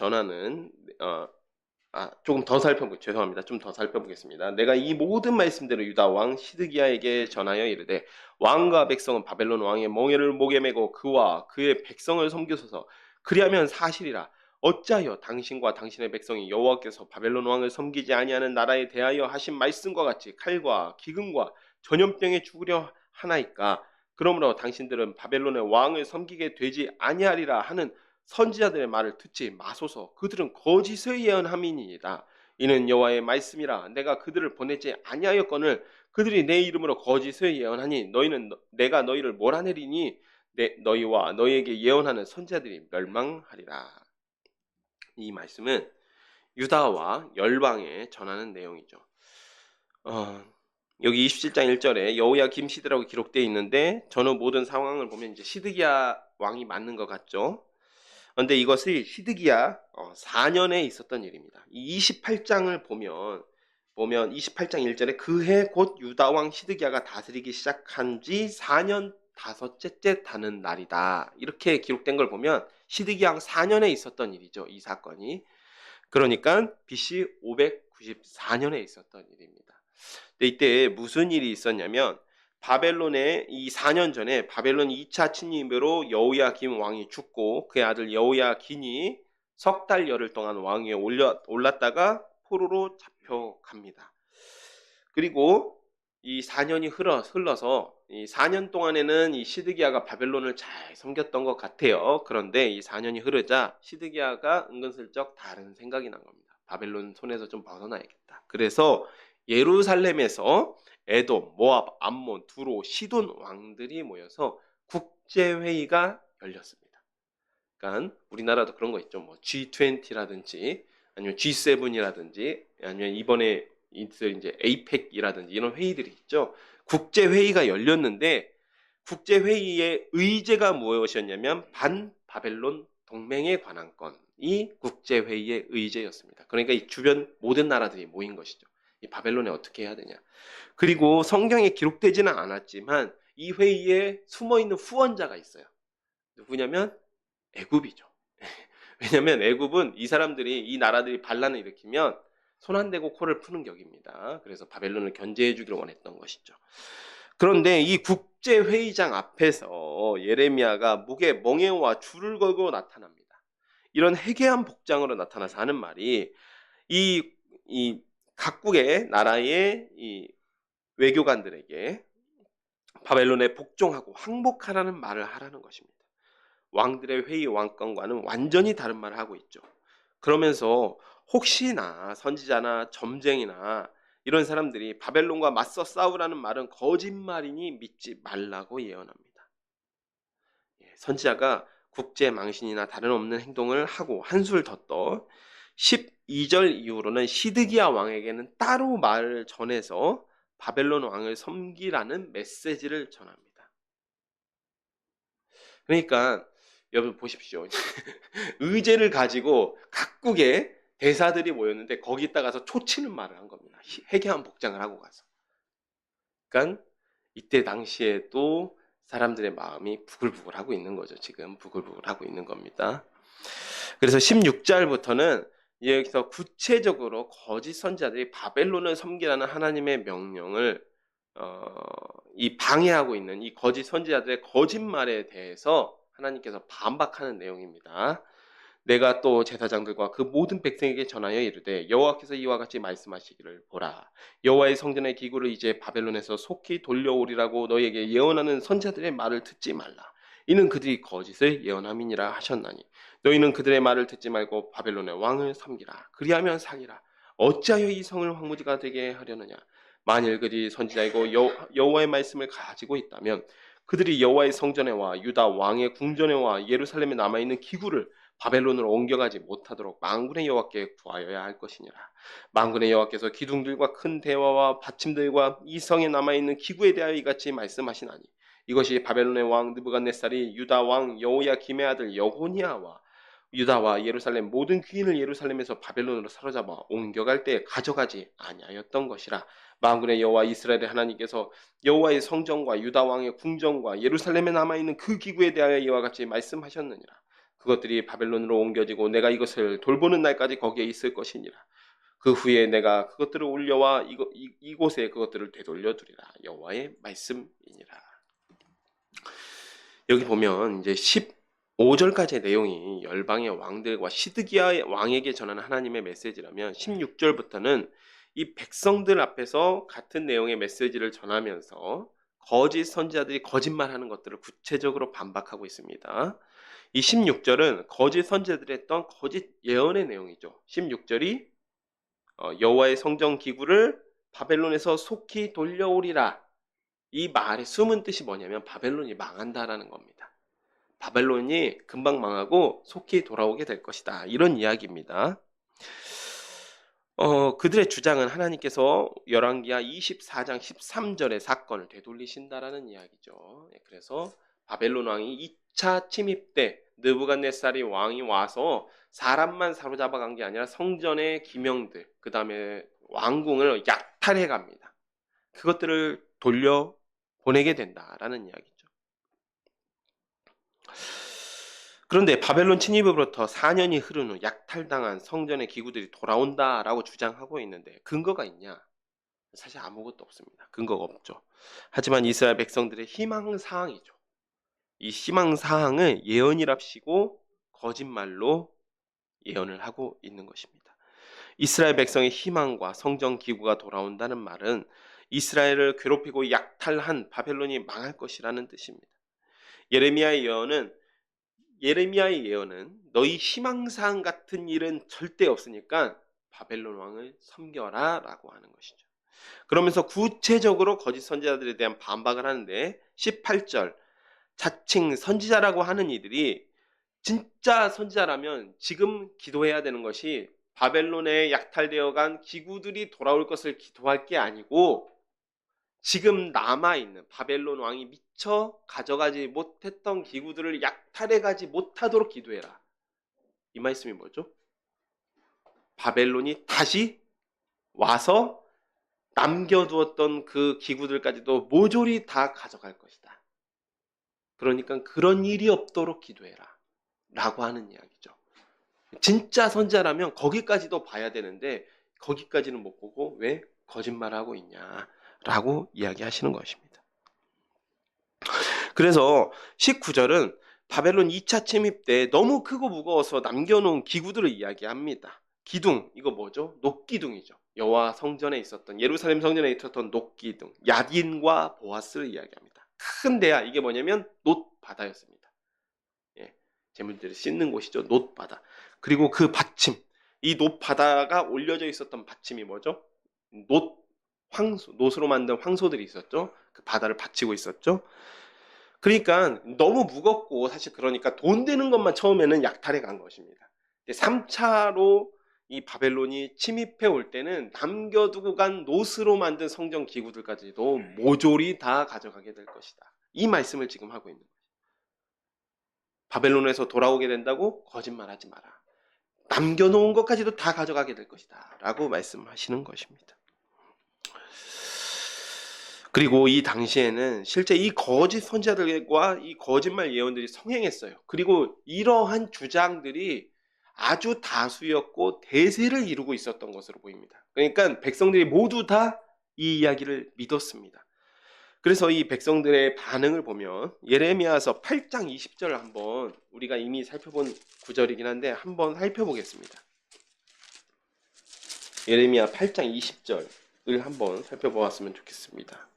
조금 더 죄송합니다. 좀 더 살펴보겠습니다. 내가 이 모든 말씀대로 유다 왕 시드기야에게 전하여 이르되 왕과 백성은 바벨론 왕의 멍에를 목에 메고 그와 그의 백성을 섬기소서. 그리하면 사실이라. 어찌하여 당신과 당신의 백성이 여호와께서 바벨론 왕을 섬기지 아니하는 나라에 대하여 하신 말씀과 같이 칼과 기근과 전염병에 죽으려 하나이까. 그러므로 당신들은 바벨론의 왕을 섬기게 되지 아니하리라 하는 선지자들의 말을 듣지 마소서. 그들은 거짓을 예언함이니이다. 이는 여호와의 말씀이라. 내가 그들을 보내지 아니하였거늘 그들이 내 이름으로 거짓을 예언하니 내가 너희를 몰아내리니 너희와 너희에게 예언하는 선지자들이 멸망하리라. 이 말씀은 유다와 열방에 전하는 내용이죠. 여기 27장 1절에 여호야김 시대라고 기록되어 있는데 저는 모든 상황을 보면 이제 시드기야 왕이 맞는 것 같죠. 그런데 이것이 시드기야 4년에 있었던 일입니다. 이 28장을 보면 28장 1절에 그해 곧 유다 왕 시드기야가 다스리기 시작한 지 4년 다섯째 다는 날이다. 이렇게 기록된 걸 보면 시드기야 왕 4년에 있었던 일이죠. 이 사건이. 그러니까 BC 594년에 있었던 일입니다. 근데 이때 무슨 일이 있었냐면 바벨론에 이 4년 전에 바벨론 2차 침입으로 여호야김 왕이 죽고 그의 아들 여호야긴이 석 달여를 동안 왕 위에 올랐다가 포로로 잡혀갑니다. 그리고 이 4년이 흘러서 이 4년 동안에는 이 시드기야가 바벨론을 잘 섬겼던 것 같아요. 그런데 이 4년이 흐르자 시드기야가 은근슬쩍 다른 생각이 난 겁니다. 바벨론 손에서 좀 벗어나야겠다. 그래서 예루살렘에서 에돔, 모압, 암몬, 두로, 시돈 왕들이 모여서 국제회의가 열렸습니다. 그러니까 우리나라도 그런 거 있죠. 뭐 G20라든지 아니면 G7이라든지 아니면 이번에 있을 이제 APEC이라든지 이런 회의들이 있죠. 국제회의가 열렸는데 국제회의의 의제가 무엇이었냐면 반바벨론 동맹에 관한 건이 국제회의의 의제였습니다. 그러니까 이 주변 모든 나라들이 모인 것이죠. 이 바벨론에 어떻게 해야 되냐. 그리고 성경에 기록되지는 않았지만 이 회의에 숨어있는 후원자가 있어요. 누구냐면 애굽이죠. 왜냐하면 애굽은 이 나라들이 반란을 일으키면 손 안 대고 코를 푸는 격입니다. 그래서 바벨론을 견제해 주기를 원했던 것이죠. 그런데 이 국제회의장 앞에서 예레미야가 목에 멍에와 줄을 걸고 나타납니다. 이런 해괴한 복장으로 나타나서 하는 말이 이 각국의 나라의 이 외교관들에게 바벨론에 복종하고 항복하라는 말을 하라는 것입니다. 왕들의 회의 왕권과는 완전히 다른 말을 하고 있죠. 그러면서 혹시나 선지자나 점쟁이나 이런 사람들이 바벨론과 맞서 싸우라는 말은 거짓말이니 믿지 말라고 예언합니다. 선지자가 국제 망신이나 다름없는 행동을 하고 한술 더 떠 12절 이후로는 시드기야 왕에게는 따로 말을 전해서 바벨론 왕을 섬기라는 메시지를 전합니다. 그러니까 여러분 보십시오. 의제를 가지고 각국의 대사들이 모였는데 거기다 가서 초치는 말을 한 겁니다. 해괴한 복장을 하고 가서. 그러니까 이때 당시에도 사람들의 마음이 부글부글하고 있는 거죠. 지금 부글부글하고 있는 겁니다. 그래서 16절부터는 여기서 구체적으로 거짓 선지자들이 바벨론을 섬기라는 하나님의 명령을 이 방해하고 있는 이 거짓 선지자들의 거짓말에 대해서 하나님께서 반박하는 내용입니다. 내가 또 제사장들과 그 모든 백성에게 전하여 이르되 여호와께서 이와 같이 말씀하시기를 보라. 여호와의 성전의 기구를 이제 바벨론에서 속히 돌려오리라고 너희에게 예언하는 선지자들의 말을 듣지 말라. 이는 그들이 거짓을 예언함이니라 하셨나니 너희는 그들의 말을 듣지 말고 바벨론의 왕을 섬기라. 그리하면 살리라. 어찌하여 이 성을 황무지가 되게 하려느냐. 만일 그들이 선지자이고 여호와의 말씀을 가지고 있다면 그들이 여호와의 성전에 와 유다 왕의 궁전에 와 예루살렘에 남아있는 기구를 바벨론으로 옮겨가지 못하도록 만군의 여호와께 구하여야 할 것이니라. 만군의 여호와께서 기둥들과 큰 대화와 받침들과 이 성에 남아있는 기구에 대하여 이같이 말씀하시나니 이것이 바벨론의 왕 느부갓네살이 유다 왕 여호야김의 아들 여호니아와 유다와 예루살렘 모든 귀인을 예루살렘에서 바벨론으로 사로잡아 옮겨갈 때 가져가지 아니하였던 것이라. 만군의 여호와 이스라엘의 하나님께서 여호와의 성전과 유다 왕의 궁전과 예루살렘에 남아있는 그 기구에 대하여 이와 같이 말씀하셨느니라. 그것들이 바벨론으로 옮겨지고 내가 이것을 돌보는 날까지 거기에 있을 것이니라. 그 후에 내가 그것들을 올려와 이곳에 그것들을 되돌려 두리라. 여호와의 말씀이니라. 여기 보면 이제 15절까지의 내용이 열방의 왕들과 시드기야 왕에게 전하는 하나님의 메시지라면 16절부터는 이 백성들 앞에서 같은 내용의 메시지를 전하면서 거짓 선지자들이 거짓말하는 것들을 구체적으로 반박하고 있습니다. 이 16절은 거짓 선지자들이 했던 거짓 예언의 내용이죠. 16절이 여호와의 성전 기구를 바벨론에서 속히 돌려오리라. 이 말의 숨은 뜻이 뭐냐면 바벨론이 망한다라는 겁니다. 바벨론이 금방 망하고 속히 돌아오게 될 것이다. 이런 이야기입니다. 그들의 주장은 하나님께서 열왕기하 24장 13절의 사건을 되돌리신다라는 이야기죠. 그래서 바벨론 왕이 2차 침입 때 느부갓네살이 왕이 와서 사람만 사로잡아간 게 아니라 성전의 기명들, 그 다음에 왕궁을 약탈해 갑니다. 그것들을 돌려 보내게 된다라는 이야기죠. 그런데 바벨론 침입으로부터 4년이 흐른 후 약탈당한 성전의 기구들이 돌아온다라고 주장하고 있는데 근거가 있냐? 사실 아무것도 없습니다. 근거가 없죠. 하지만 이스라엘 백성들의 희망사항이죠. 이 희망사항을 예언이랍시고 거짓말로 예언을 하고 있는 것입니다. 이스라엘 백성의 희망과 성전 기구가 돌아온다는 말은 이스라엘을 괴롭히고 약탈한 바벨론이 망할 것이라는 뜻입니다. 예레미야의 예언은 너희 희망사항 같은 일은 절대 없으니까 바벨론 왕을 섬겨라 라고 하는 것이죠. 그러면서 구체적으로 거짓 선지자들에 대한 반박을 하는데 18절 자칭 선지자라고 하는 이들이 진짜 선지자라면 지금 기도해야 되는 것이 바벨론에 약탈되어 간 기구들이 돌아올 것을 기도할 게 아니고 지금 남아있는 바벨론 왕이 미처 가져가지 못했던 기구들을 약탈해 가지 못하도록 기도해라. 이 말씀이 뭐죠? 바벨론이 다시 와서 남겨두었던 그 기구들까지도 모조리 다 가져갈 것이다. 그러니까 그런 일이 없도록 기도해라 라고 하는 이야기죠. 진짜 선지자라면 거기까지도 봐야 되는데 거기까지는 못 보고 왜 거짓말하고 있냐 라고 이야기하시는 것입니다. 그래서 19절은 바벨론 2차 침입 때 너무 크고 무거워서 남겨놓은 기구들을 이야기합니다. 기둥, 이거 뭐죠? 녹기둥이죠. 여호와 성전에 있었던, 예루살렘 성전에 있었던 녹기둥, 야딘과 보아스를 이야기합니다. 큰 데야, 이게 뭐냐면 놋바다였습니다. 예, 재물들을 씻는 곳이죠. 놋바다. 그리고 그 받침, 이 놋바다가 올려져 있었던 받침이 뭐죠? 놋으로 만든 황소들이 있었죠. 그 바다를 받치고 있었죠. 그러니까 너무 무겁고 사실 그러니까 돈 되는 것만 처음에는 약탈해 간 것입니다. 3차로 이 바벨론이 침입해 올 때는 남겨두고 간 놋으로 만든 성전 기구들까지도 모조리 다 가져가게 될 것이다. 이 말씀을 지금 하고 있는 거예요. 바벨론에서 돌아오게 된다고 거짓말하지 마라. 남겨놓은 것까지도 다 가져가게 될 것이다 라고 말씀하시는 것입니다. 그리고 이 당시에는 실제 이 거짓 선지자들과 이 거짓말 예언들이 성행했어요. 그리고 이러한 주장들이 아주 다수였고 대세를 이루고 있었던 것으로 보입니다. 그러니까 백성들이 모두 다 이 이야기를 믿었습니다. 그래서 이 백성들의 반응을 보면 예레미야서 8장 20절을 한번 우리가 이미 살펴본 구절이긴 한데 한번 살펴보겠습니다. 예레미야 8장 20절을 한번 살펴보았으면 좋겠습니다.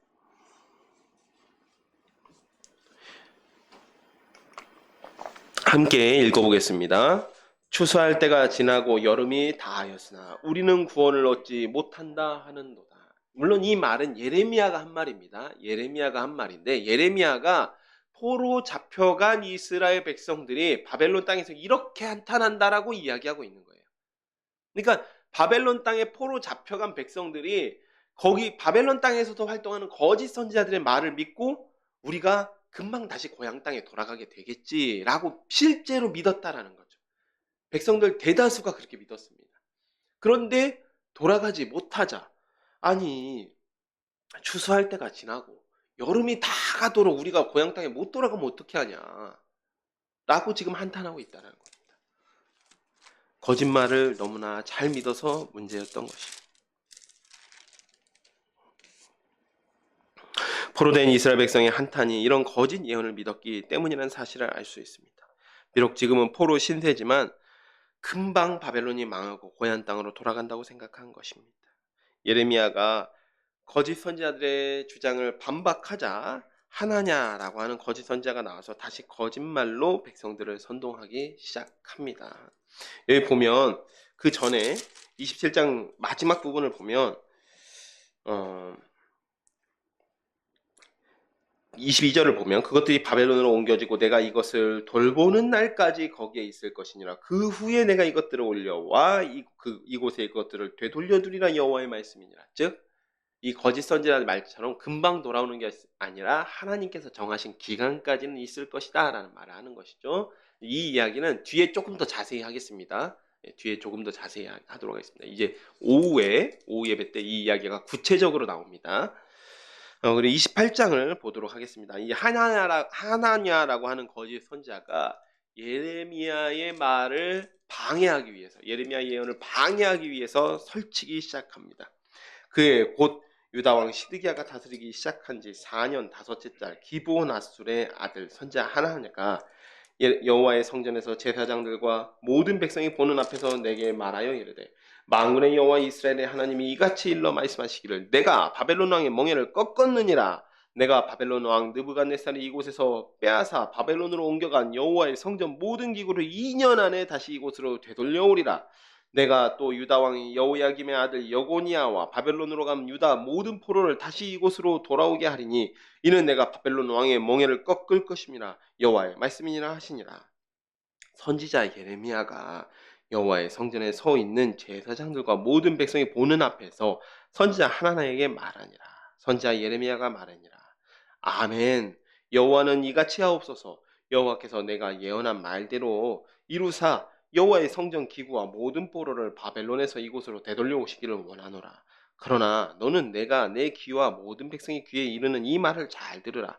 함께 읽어보겠습니다. 추수할 때가 지나고 여름이 다하였으나 우리는 구원을 얻지 못한다 하는도다. 물론 이 말은 예레미야가 한 말입니다. 예레미야가 한 말인데 예레미야가 포로 잡혀간 이스라엘 백성들이 바벨론 땅에서 이렇게 한탄한다라고 이야기하고 있는 거예요. 그러니까 바벨론 땅에 포로 잡혀간 백성들이 거기 바벨론 땅에서도 활동하는 거짓 선지자들의 말을 믿고 우리가 금방 다시 고향 땅에 돌아가게 되겠지라고 실제로 믿었다라는 거죠. 백성들 대다수가 그렇게 믿었습니다. 그런데 돌아가지 못하자, 아니 추수할 때가 지나고 여름이 다 가도록 우리가 고향 땅에 못 돌아가면 어떻게 하냐 라고 지금 한탄하고 있다는 겁니다. 거짓말을 너무나 잘 믿어서 문제였던 것입니다. 포로된 이스라엘 백성의 한탄이 이런 거짓 예언을 믿었기 때문이라는 사실을 알 수 있습니다. 비록 지금은 포로 신세지만 금방 바벨론이 망하고 고향 땅으로 돌아간다고 생각한 것입니다. 예레미야가 거짓 선지자들의 주장을 반박하자 하나냐라고 하는 거짓 선지자가 나와서 다시 거짓말로 백성들을 선동하기 시작합니다. 여기 보면 그 전에 27장 마지막 부분을 보면 22절을 보면 그것들이 바벨론으로 옮겨지고 내가 이것을 돌보는 날까지 거기에 있을 것이니라. 그 후에 내가 이것들을 올려와 이곳에 이것들을 되돌려두리라 여호와의 말씀이니라. 즉 이 거짓 선지자의 말처럼 금방 돌아오는 게 아니라 하나님께서 정하신 기간까지는 있을 것이다 라는 말을 하는 것이죠. 이 이야기는 뒤에 조금 더 자세히 하겠습니다. 뒤에 조금 더 자세히 하도록 하겠습니다. 이제 오후 예배 때 이 이야기가 구체적으로 나옵니다. 그리고 28장을 보도록 하겠습니다. 이 하나냐라고 하는 거짓 선지자가 예레미야의 말을 방해하기 위해서, 예레미야 예언을 방해하기 위해서 설치기 시작합니다. 그해 곧 유다왕 시드기야가 다스리기 시작한 지 4년 5째 달 기브온 아술의 아들 선지자 하나냐가 여호와의 성전에서 제사장들과 모든 백성이 보는 앞에서 내게 말하여 이르되 만군의 여호와 이스라엘의 하나님이 이같이 일러 말씀하시기를 내가 바벨론 왕의 멍에를 꺾었느니라. 내가 바벨론 왕 느부갓네살이 이곳에서 빼앗아 바벨론으로 옮겨간 여호와의 성전 모든 기구를 2년 안에 다시 이곳으로 되돌려오리라. 내가 또 유다 왕이 여호야김의 아들 여고니아와 바벨론으로 간 유다 모든 포로를 다시 이곳으로 돌아오게 하리니 이는 내가 바벨론 왕의 멍에를 꺾을 것임이라 여호와의 말씀이니라 하시니라. 선지자 예레미야가 여호와의 성전에 서 있는 제사장들과 모든 백성이 보는 앞에서 선지자 하나님에게 말하니라. 선지자 예레미야가 말하니라. 아멘. 여호와는 이같이 하옵소서. 여호와께서 내가 예언한 말대로 이루사 여호와의 성전 기구와 모든 포로를 바벨론에서 이곳으로 되돌려 오시기를 원하노라. 그러나 너는 내가 내 귀와 모든 백성의 귀에 이르는 이 말을 잘 들으라.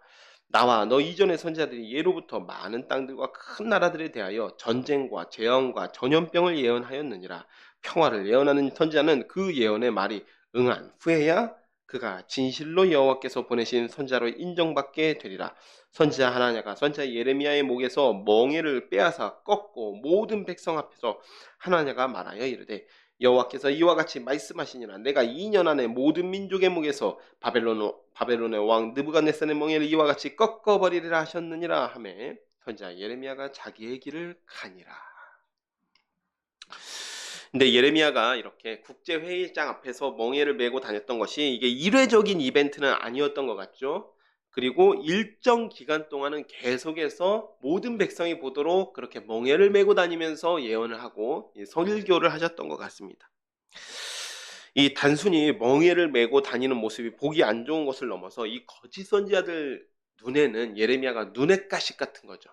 나와 너 이전의 선지자들이 예로부터 많은 땅들과 큰 나라들에 대하여 전쟁과 재앙과 전염병을 예언하였느니라. 평화를 예언하는 선지자는 그 예언의 말이 응한 후에야 그가 진실로 여호와께서 보내신 선지자로 인정받게 되리라. 선지자 하나냐가 선지자 예레미야의 목에서 멍에를 빼앗아 꺾고 모든 백성 앞에서 하나냐가 말하여 이르되 여호와께서 이와 같이 말씀하시니라. 내가 2년 안에 모든 민족의 목에서 바벨론의 왕 느부갓네살의 멍에를 이와 같이 꺾어버리리라 하셨느니라 하매 선지자 예레미야가 자기의 길을 가니라. 근데 예레미야가 이렇게 국제회의장 앞에서 멍에를 메고 다녔던 것이 이게 일회적인 이벤트는 아니었던 것 같죠. 그리고 일정 기간 동안은 계속해서 모든 백성이 보도록 그렇게 멍에를 메고 다니면서 예언을 하고 설교를 하셨던 것 같습니다. 이 단순히 멍에를 메고 다니는 모습이 보기 안 좋은 것을 넘어서 이 거짓 선지자들 눈에는 예레미야가 눈엣 가시 같은 거죠.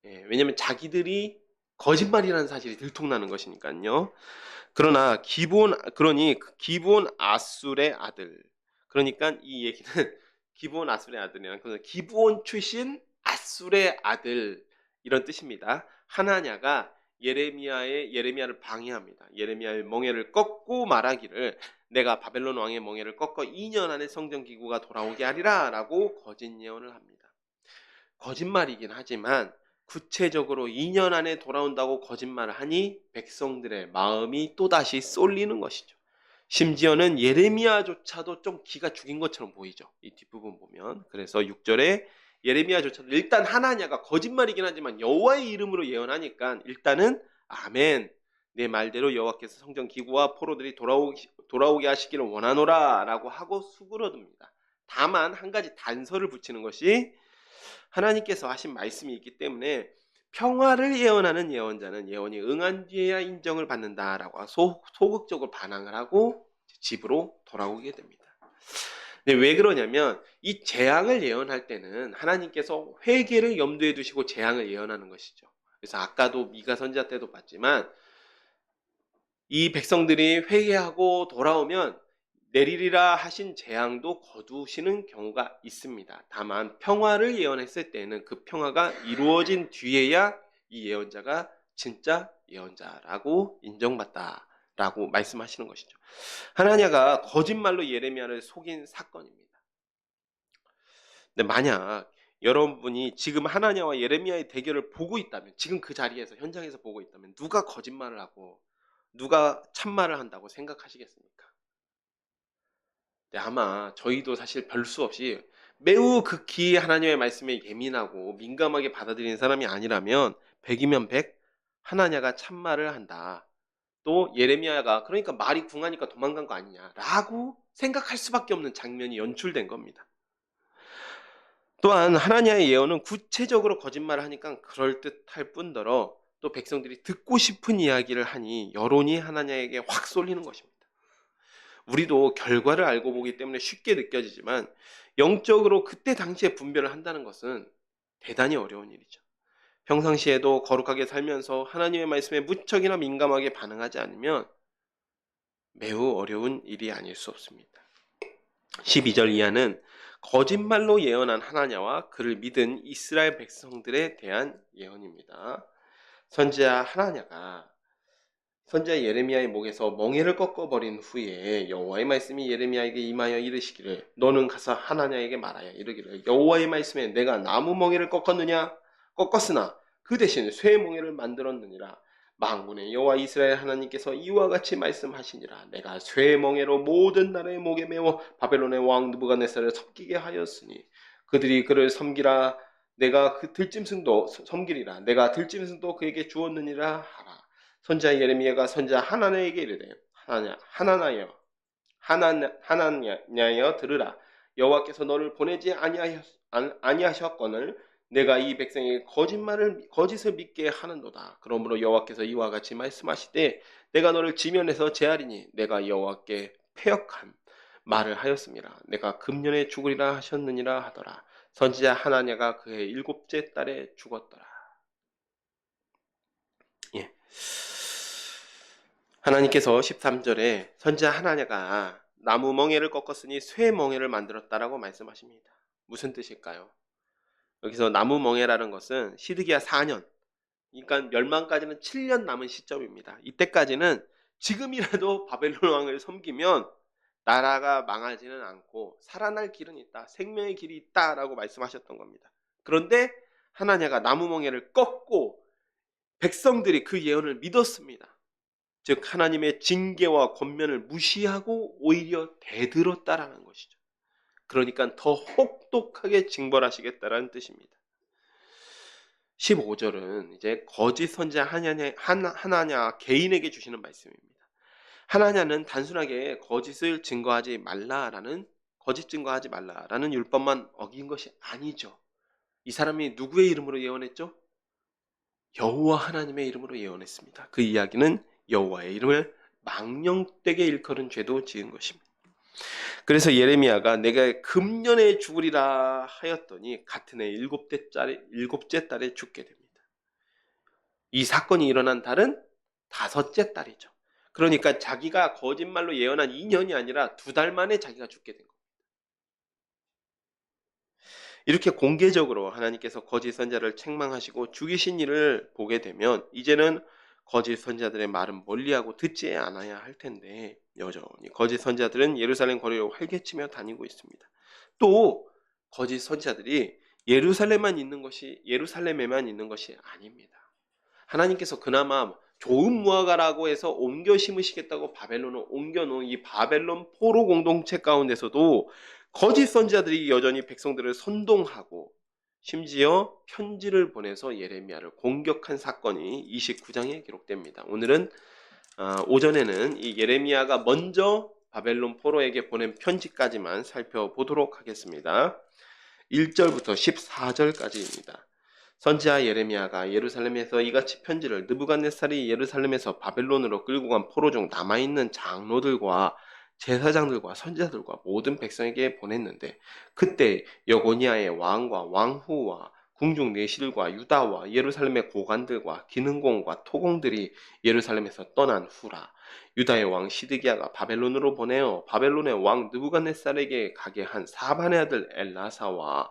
왜냐하면 자기들이 거짓말이라는 사실이 들통나는 것이니까요. 그러니 기브온 아술의 아들. 그러니까 이 얘기는 기브온 아술의 아들이란 그래서 기브온 출신 아술의 아들 이런 뜻입니다. 하나냐가 예레미야를 방해합니다. 예레미야의 멍에를 꺾고 말하기를 내가 바벨론 왕의 멍에를 꺾어 2년 안에 성전 기구가 돌아오게 하리라라고 거짓 예언을 합니다. 거짓말이긴 하지만 구체적으로 2년 안에 돌아온다고 거짓말을 하니 백성들의 마음이 또다시 쏠리는 것이죠. 심지어는 예레미야조차도 좀 기가 죽인 것처럼 보이죠. 이 뒷부분 보면. 그래서 6절에 예레미야조차도 일단 하나냐가 거짓말이긴 하지만 여호와의 이름으로 예언하니까 일단은 아멘. 내 말대로 여호와께서 성전 기구와 포로들이 돌아오게 하시기를 원하노라 라고 하고 수그러듭니다. 다만 한 가지 단서를 붙이는 것이 하나님께서 하신 말씀이 있기 때문에 평화를 예언하는 예언자는 예언이 응한 뒤에야 인정을 받는다라고 소극적으로 반항을 하고 집으로 돌아오게 됩니다. 근데 왜 그러냐면 이 재앙을 예언할 때는 하나님께서 회개를 염두에 두시고 재앙을 예언하는 것이죠. 그래서 아까도 미가 선지자 때도 봤지만 이 백성들이 회개하고 돌아오면 내리리라 하신 재앙도 거두시는 경우가 있습니다. 다만 평화를 예언했을 때는 그 평화가 이루어진 뒤에야 이 예언자가 진짜 예언자라고 인정받다라고 말씀하시는 것이죠. 하나냐가 거짓말로 예레미야를 속인 사건입니다. 근데 만약 여러분이 지금 하나냐와 예레미야의 대결을 보고 있다면, 지금 그 자리에서 현장에서 보고 있다면 누가 거짓말을 하고 누가 참말을 한다고 생각하시겠습니까? 네, 아마 저희도 사실 별 수 없이 매우 극히 하나님의 말씀에 예민하고 민감하게 받아들이는 사람이 아니라면 100이면 100 하나냐가 참말을 한다. 또 예레미야가 그러니까 말이 궁하니까 도망간 거 아니냐라고 생각할 수밖에 없는 장면이 연출된 겁니다. 또한 하나냐의 예언은 구체적으로 거짓말을 하니까 그럴듯할 뿐더러 또 백성들이 듣고 싶은 이야기를 하니 여론이 하나냐에게 확 쏠리는 것입니다. 우리도 결과를 알고 보기 때문에 쉽게 느껴지지만 영적으로 그때 당시에 분별을 한다는 것은 대단히 어려운 일이죠. 평상시에도 거룩하게 살면서 하나님의 말씀에 무척이나 민감하게 반응하지 않으면 매우 어려운 일이 아닐 수 없습니다. 12절 이하는 거짓말로 예언한 하나냐와 그를 믿은 이스라엘 백성들에 대한 예언입니다. 선지자 하나냐가 선지자 예레미야의 목에서 멍에를 꺾어버린 후에 여호와의 말씀이 예레미야에게 임하여 이르시기를 너는 가서 하나냐에게 말하여 이르기를 여호와의 말씀에 내가 나무 멍에를 꺾었으나 그 대신 쇠 멍에를 만들었느니라. 만군의 여호와 이스라엘 하나님께서 이와 같이 말씀하시니라. 내가 쇠 멍에로 모든 나라의 목에 메워 바벨론의 왕 느부갓네살을 섬기게 하였으니 그들이 그를 섬기라. 내가 그 들짐승도 섬기리라. 내가 들짐승도 그에게 주었느니라 하라. 선지자 예레미야가 선지자 하나냐에게 이르되 하나냐여 들으라. 여호와께서 너를 보내지 아니하셨거늘 내가 이 백성에게 거짓을 믿게 하는도다. 그러므로 여호와께서 이와 같이 말씀하시되 내가 너를 지면에서 제하리니 내가 여호와께 패역한 말을 하였습니다. 내가 금년에 죽으리라 하셨느니라 하더라. 선지자 하나냐가 그의 7째 달에 죽었더라. 예. 하나님께서 13절에 선지자 하나냐가 나무 멍에를 꺾었으니 쇠 멍에를 만들었다라고 말씀하십니다. 무슨 뜻일까요? 여기서 나무 멍에라는 것은 시드기야 4년, 그러니까 멸망까지는 7년 남은 시점입니다. 이때까지는 지금이라도 바벨론 왕을 섬기면 나라가 망하지는 않고 살아날 길은 있다, 생명의 길이 있다라고 말씀하셨던 겁니다. 그런데 하나냐가 나무 멍에를 꺾고 백성들이 그 예언을 믿었습니다. 즉 하나님의 징계와 권면을 무시하고 오히려 대들었다라는 것이죠. 그러니까 더 혹독하게 징벌하시겠다라는 뜻입니다. 15절은 이제 거짓 선지자 하나냐 개인에게 주시는 말씀입니다. 하나냐는 단순하게 거짓 증거하지 말라라는 율법만 어긴 것이 아니죠. 이 사람이 누구의 이름으로 예언했죠? 여호와 하나님의 이름으로 예언했습니다. 그 이야기는 여호와의 이름을 망령되게 일컬은 죄도 지은 것입니다. 그래서 예레미야가 내가 금년에 죽으리라 하였더니 같은 해 7째 달에 죽게 됩니다. 이 사건이 일어난 달은 5째 달이죠. 그러니까 자기가 거짓말로 예언한 2년이 아니라 2달 만에 자기가 죽게 된 겁니다. 이렇게 공개적으로 하나님께서 거짓 선지자를 책망하시고 죽이신 일을 보게 되면 이제는 거짓 선지자들의 말은 멀리하고 듣지 않아야 할 텐데 여전히 거짓 선지자들은 예루살렘 거리를 활개치며 다니고 있습니다. 또 거짓 선지자들이 예루살렘에만 있는 것이 아닙니다. 하나님께서 그나마 좋은 무화과라고 해서 옮겨 심으시겠다고 바벨론을 옮겨놓은 이 바벨론 포로 공동체 가운데서도 거짓 선지자들이 여전히 백성들을 선동하고 심지어 편지를 보내서 예레미야를 공격한 사건이 29장에 기록됩니다. 오늘은 오전에는 이 예레미야가 먼저 바벨론 포로에게 보낸 편지까지만 살펴보도록 하겠습니다. 1절부터 14절까지입니다. 선지자 예레미야가 예루살렘에서 이같이 편지를 느부갓네살이 예루살렘에서 바벨론으로 끌고 간 포로 중 남아있는 장로들과 제사장들과 선지자들과 모든 백성에게 보냈는데, 그때 여고니아의 왕과 왕후와 궁중 내시들과 유다와 예루살렘의 고관들과 기능공과 토공들이 예루살렘에서 떠난 후라. 유다의 왕 시드기야가 바벨론으로 보내어 바벨론의 왕 느부갓네살에게 가게 한 사반의 아들 엘라사와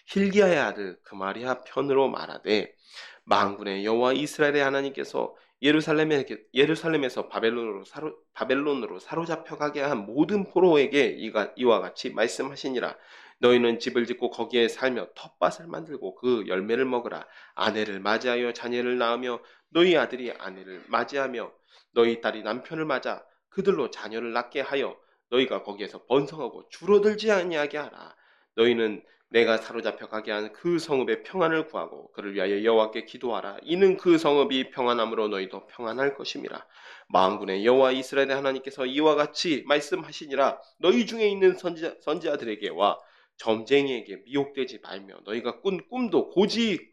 힐기야의 아들 그마리아 편으로 말하되, 만군의 여호와 이스라엘의 하나님께서 예루살렘에서 바벨론으로 사로잡혀 가게 한 모든 포로에게 이와 같이 말씀하시니라. 너희는 집을 짓고 거기에 살며 텃밭을 만들고 그 열매를 먹으라. 아내를 맞이하여 자녀를 낳으며 너희 아들이 아내를 맞이하며 너희 딸이 남편을 맞아 그들로 자녀를 낳게 하여 너희가 거기에서 번성하고 줄어들지 아니하게 하라. 너희는 내가 사로잡혀 가게 한 그 성읍의 평안을 구하고 그를 위하여 여호와께 기도하라. 이는 그 성읍이 평안함으로 너희도 평안할 것임이라. 만군의 여호와 이스라엘의 하나님께서 이와 같이 말씀하시니라. 너희 중에 있는 선지자들에게와 점쟁이에게 미혹되지 말며 너희가 꾼 꿈도 고지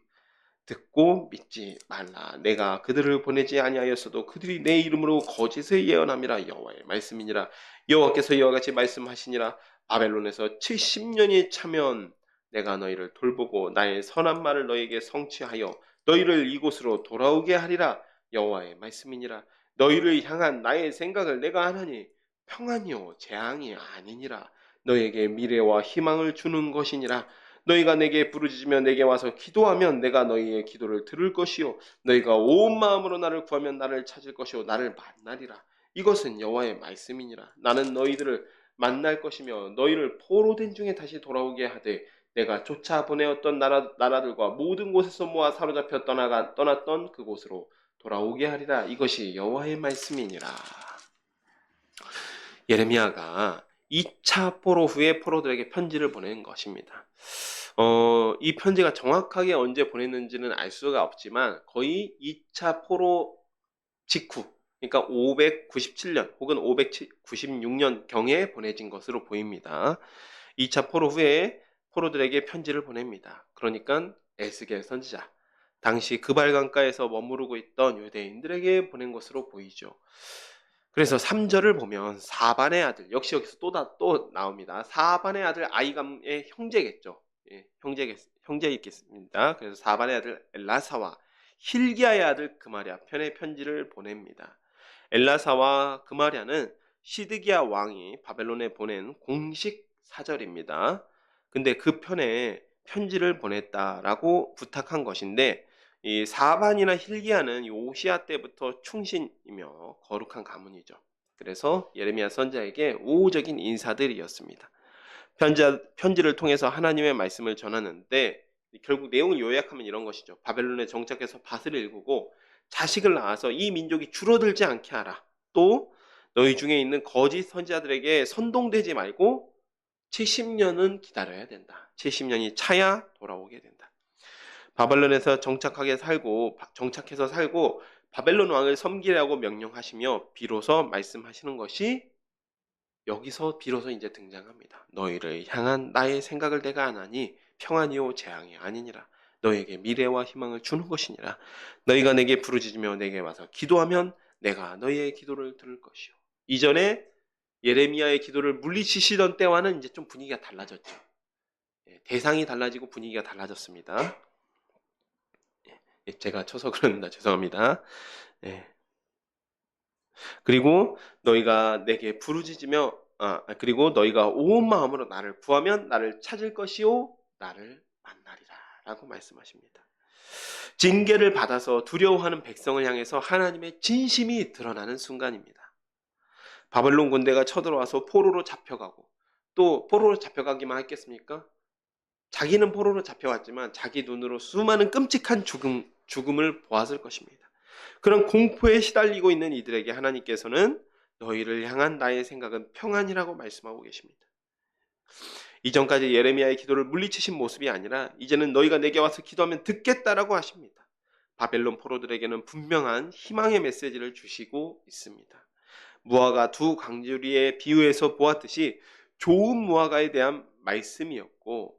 듣고 믿지 말라. 내가 그들을 보내지 아니하였어도 그들이 내 이름으로 거짓을 예언함이라. 여호와의 말씀이니라. 여호와께서 이와 같이 말씀하시니라. 바벨론에서 70년이 차면 내가 너희를 돌보고 나의 선한 말을 너희에게 성취하여 너희를 이곳으로 돌아오게 하리라. 여호와의 말씀이니라. 너희를 향한 나의 생각을 내가 하나니 평안이요 재앙이 아니니라. 너희에게 미래와 희망을 주는 것이니라. 너희가 내게 부르짖으며 내게 와서 기도하면 내가 너희의 기도를 들을 것이요 너희가 온 마음으로 나를 구하면 나를 찾을 것이요 나를 만나리라. 이것은 여호와의 말씀이니라. 나는 너희들을 만날 것이며 너희를 포로된 중에 다시 돌아오게 하되 내가 쫓아 보내었던 나라들과 모든 곳에서 모아 사로잡혀 떠났던 그곳으로 돌아오게 하리라. 이것이 여호와의 말씀이니라. 예레미야가 2차 포로 후에 포로들에게 편지를 보낸 것입니다. 이 편지가 정확하게 언제 보냈는지는 알 수가 없지만 거의 2차 포로 직후, 그러니까 597년 혹은 596년 경에 보내진 것으로 보입니다. 2차 포로 후에 포로들에게 편지를 보냅니다. 그러니까 에스겔 선지자, 당시 그발강가에서 머무르고 있던 유대인들에게 보낸 것으로 보이죠. 그래서 3절을 보면 사반의 아들, 역시 여기서 또 나옵니다. 사반의 아들 아이감의 형제겠죠. 예, 형제있겠습니다. 그래서 사반의 아들 엘라사와 힐기야의 아들 그마랴 편의 편지를 보냅니다. 엘라사와 그마랴는 시드기야 왕이 바벨론에 보낸 공식 사절입니다. 근데 그 편에 편지를 보냈다라고 부탁한 것인데, 이 사반이나 힐기야는 오시아 때부터 충신이며 거룩한 가문이죠. 그래서 예레미야 선지자에게 우호적인 인사들이었습니다. 편지를 통해서 하나님의 말씀을 전하는데 결국 내용을 요약하면 이런 것이죠. 바벨론에 정착해서 밭을 일구고 자식을 낳아서 이 민족이 줄어들지 않게 하라. 또 너희 중에 있는 거짓 선지자들에게 선동되지 말고 70년은 기다려야 된다. 70년이 차야 돌아오게 된다. 바벨론에서 정착해서 살고 바벨론 왕을 섬기라고 명령하시며 비로소 말씀하시는 것이 여기서 비로소 이제 등장합니다. 너희를 향한 나의 생각을 내가 아나니 평안이요 재앙이 아니니라. 너에게 미래와 희망을 주는 것이니라. 너희가 내게 부르짖으며 내게 와서 기도하면 내가 너희의 기도를 들을 것이요. 이전에 예레미야의 기도를 물리치시던 때와는 이제 좀 분위기가 달라졌죠. 대상이 달라지고 분위기가 달라졌습니다. 제가 쳐서 그럽니다. 죄송합니다. 그리고 너희가 내게 부르짖으며 그리고 너희가 온 마음으로 나를 구하면 나를 찾을 것이요 나를 만나리라 라고 말씀하십니다. 징계를 받아서 두려워하는 백성을 향해서 하나님의 진심이 드러나는 순간입니다. 바벨론 군대가 쳐들어와서 포로로 잡혀가고, 또 포로로 잡혀가기만 했겠습니까? 자기는 포로로 잡혀갔지만 자기 눈으로 수많은 끔찍한 죽음을 보았을 것입니다. 그런 공포에 시달리고 있는 이들에게 하나님께서는 너희를 향한 나의 생각은 평안이라고 말씀하고 계십니다. 이전까지 예레미야의 기도를 물리치신 모습이 아니라 이제는 너희가 내게 와서 기도하면 듣겠다라고 하십니다. 바벨론 포로들에게는 분명한 희망의 메시지를 주시고 있습니다. 무화과 두 강주리의 비유에서 보았듯이 좋은 무화과에 대한 말씀이었고,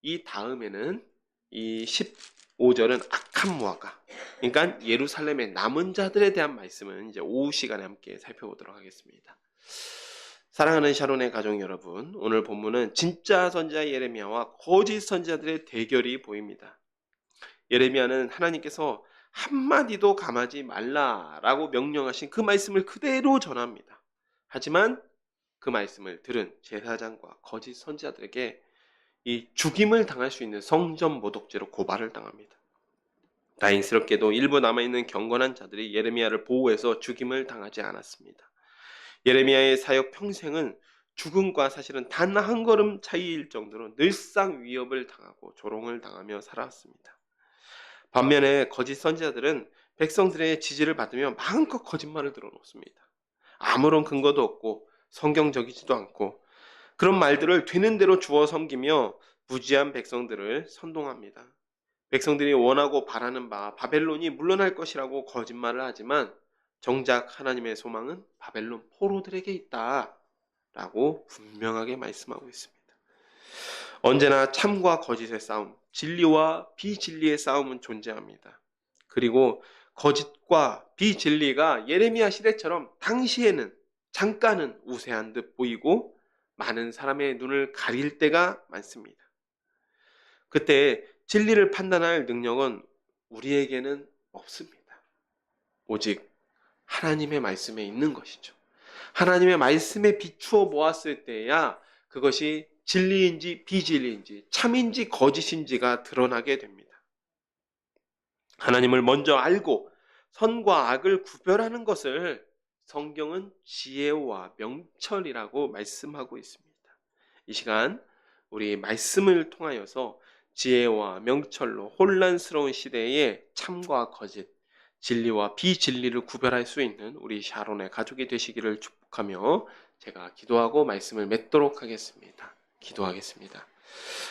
이 다음에는 이 15절은 악한 무화과, 그러니까 예루살렘의 남은 자들에 대한 말씀은 이제 오후 시간에 함께 살펴보도록 하겠습니다. 사랑하는 샤론의 가족 여러분, 오늘 본문은 진짜 선지자 예레미야와 거짓 선지자들의 대결이 보입니다. 예레미야는 하나님께서 한마디도 감하지 말라라고 명령하신 그 말씀을 그대로 전합니다. 하지만 그 말씀을 들은 제사장과 거짓 선지자들에게 이 죽임을 당할 수 있는 성전 모독죄로 고발을 당합니다. 다행스럽게도 일부 남아있는 경건한 자들이 예레미야를 보호해서 죽임을 당하지 않았습니다. 예레미야의 사역 평생은 죽음과 사실은 단 한 걸음 차이일 정도로 늘상 위협을 당하고 조롱을 당하며 살아왔습니다. 반면에 거짓 선지자들은 백성들의 지지를 받으며 마음껏 거짓말을 늘어놓습니다. 아무런 근거도 없고 성경적이지도 않고 그런 말들을 되는 대로 주워 섬기며 무지한 백성들을 선동합니다. 백성들이 원하고 바라는 바 바벨론이 물러날 것이라고 거짓말을 하지만 정작 하나님의 소망은 바벨론 포로들에게 있다라고 분명하게 말씀하고 있습니다. 언제나 참과 거짓의 싸움, 진리와 비진리의 싸움은 존재합니다. 그리고 거짓과 비진리가 예레미야 시대처럼 당시에는 잠깐은 우세한 듯 보이고 많은 사람의 눈을 가릴 때가 많습니다. 그때 진리를 판단할 능력은 우리에게는 없습니다. 오직 하나님의 말씀에 있는 것이죠. 하나님의 말씀에 비추어 보았을 때야 그것이 진리인지 비진리인지 참인지 거짓인지가 드러나게 됩니다. 하나님을 먼저 알고 선과 악을 구별하는 것을 성경은 지혜와 명철이라고 말씀하고 있습니다. 이 시간 우리 말씀을 통하여서 지혜와 명철로 혼란스러운 시대에 참과 거짓, 진리와 비진리를 구별할 수 있는 우리 샤론의 가족이 되시기를 축복하며 제가 기도하고 말씀을 맺도록 하겠습니다. 기도하겠습니다.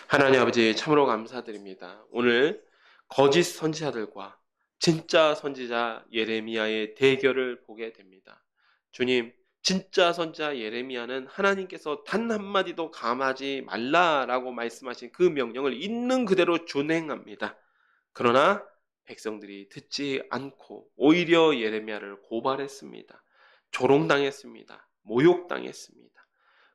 하나님 아버지 참으로 감사드립니다. 오늘 거짓 선지자들과 진짜 선지자 예레미야의 대결을 보게 됩니다. 주님, 진짜 선지자 예레미야는 하나님께서 단 한마디도 감하지 말라라고 말씀하신 그 명령을 있는 그대로 준행합니다. 그러나 백성들이 듣지 않고 오히려 예레미야를 고발했습니다. 조롱당했습니다. 모욕당했습니다.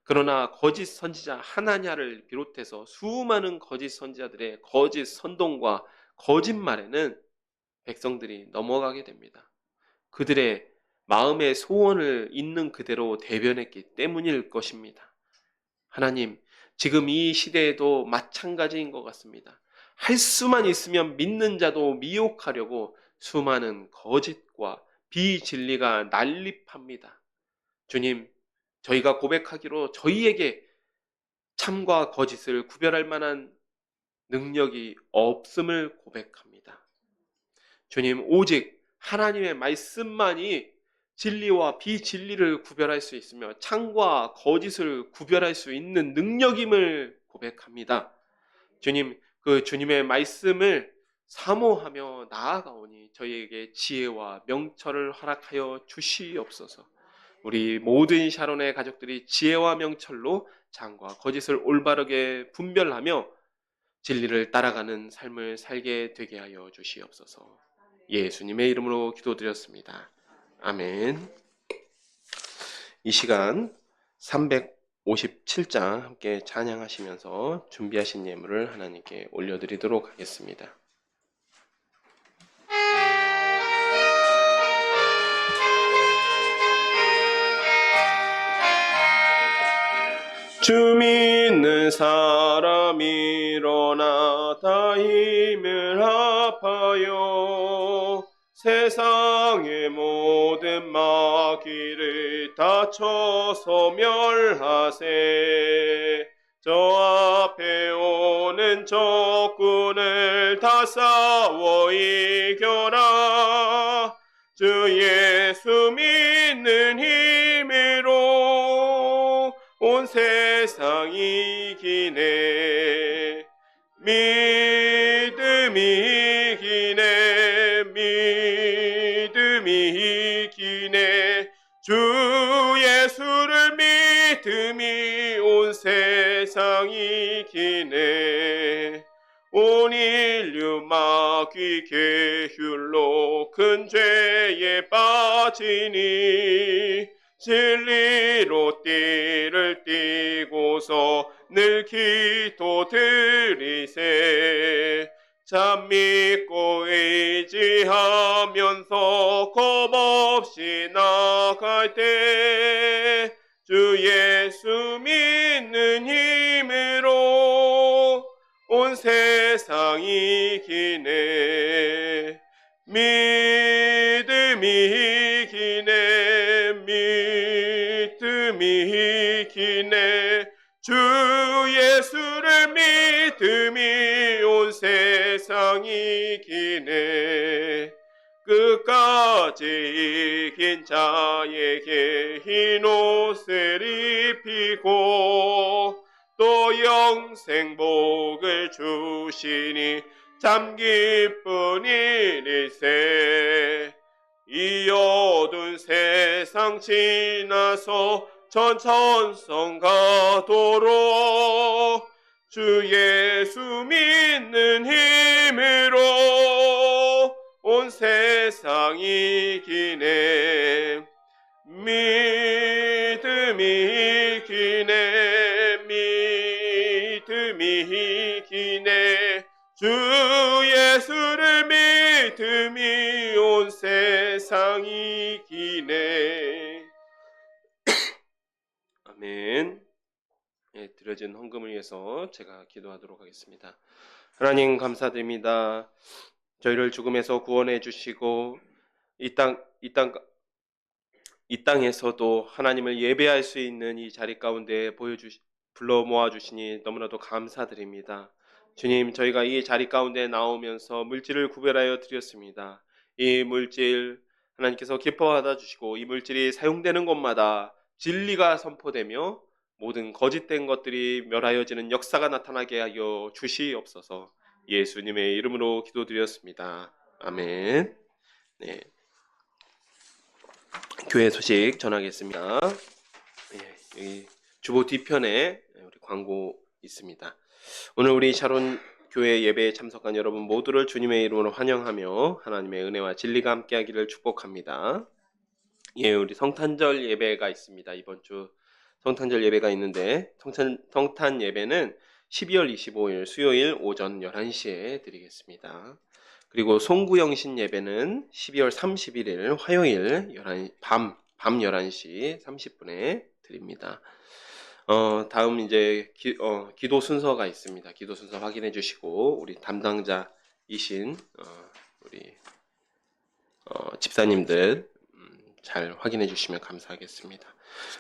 그러나 거짓 선지자 하나냐를 비롯해서 수많은 거짓 선지자들의 거짓 선동과 거짓말에는 백성들이 넘어가게 됩니다. 그들의 마음의 소원을 있는 그대로 대변했기 때문일 것입니다. 하나님, 지금 이 시대에도 마찬가지인 것 같습니다. 할 수만 있으면 믿는 자도 미혹하려고 수많은 거짓과 비진리가 난립합니다. 주님, 저희가 고백하기로 저희에게 참과 거짓을 구별할 만한 능력이 없음을 고백합니다. 주님, 오직 하나님의 말씀만이 진리와 비진리를 구별할 수 있으며 참과 거짓을 구별할 수 있는 능력임을 고백합니다. 주님, 그 주님의 말씀을 사모하며 나아가오니 저희에게 지혜와 명철을 허락하여 주시옵소서. 우리 모든 샤론의 가족들이 지혜와 명철로 참과 거짓을 올바르게 분별하며 진리를 따라가는 삶을 살게 되게 하여 주시옵소서. 예수님의 이름으로 기도드렸습니다. 아멘. 이 시간 357장 함께 찬양하시면서 준비하신 예물을 하나님께 올려드리도록 하겠습니다. 주 믿는 사람 일어나 다 힘을 합하여 세상의 모든 마귀를 다 쳐서 멸하세. 저 앞에 오는 적군을 다 싸워 이겨라. 주 예수 믿는 힘으로 온 세상 이기네. 믿음이 이기네. 믿음이 이기네. 주 예수를 믿음이 온 세상 이기네. 온 인류 마귀 계율로 큰 죄에 빠지니 진리로 띠를 띠고서 늘 기도드리세. 참 믿고 의지하면서 겁없이 나갈 때 주 예수 믿는 힘으로 온 세상이 이기네. 믿음이 이기네. 믿음이 이기네. 주 예수를 믿음이 온 세상이 이기네. 끝까지 이긴 자에게 흰 옷을 입히고 또 영생복을 주시니 참 기쁜 일일세. 이 어두운 세상 지나서 천천성 가도록 주 예수 믿는 힘으로 온 세상이 이기네. 믿음이 이기네. 믿음이 이기네. 주 예수를 믿음이 온 세상이 이기네. 아멘. 예, 드려진 헌금을 위해서 제가 기도하도록 하겠습니다. 하나님 감사드립니다. 저희를 죽음에서 구원해 주시고 이 땅에서도 하나님을 예배할 수 있는 이 자리 가운데 불러 모아 주시니 너무나도 감사드립니다. 주님, 저희가 이 자리 가운데 나오면서 물질을 구별하여 드렸습니다. 이 물질 하나님께서 기뻐하다 주시고 이 물질이 사용되는 곳마다 진리가 선포되며 모든 거짓된 것들이 멸하여지는 역사가 나타나게 하여 주시옵소서. 예수님의 이름으로 기도드렸습니다. 아멘. 네. 교회 소식 전하겠습니다. 네, 여기 주보 뒤편에 우리 광고 있습니다. 오늘 우리 샤론 교회 예배에 참석한 여러분 모두를 주님의 이름으로 환영하며 하나님의 은혜와 진리가 함께하기를 축복합니다. 예, 우리 성탄절 예배가 있습니다. 이번 주 성탄절 예배가 있는데 성탄 예배는 12월 25일 수요일 오전 11시에 드리겠습니다. 그리고 송구영신 예배는 12월 31일 화요일 밤 11시 30분에 드립니다. 다음 이제 기도 순서가 있습니다. 기도 순서 확인해 주시고 우리 담당자이신 우리 집사님들 잘 확인해 주시면 감사하겠습니다.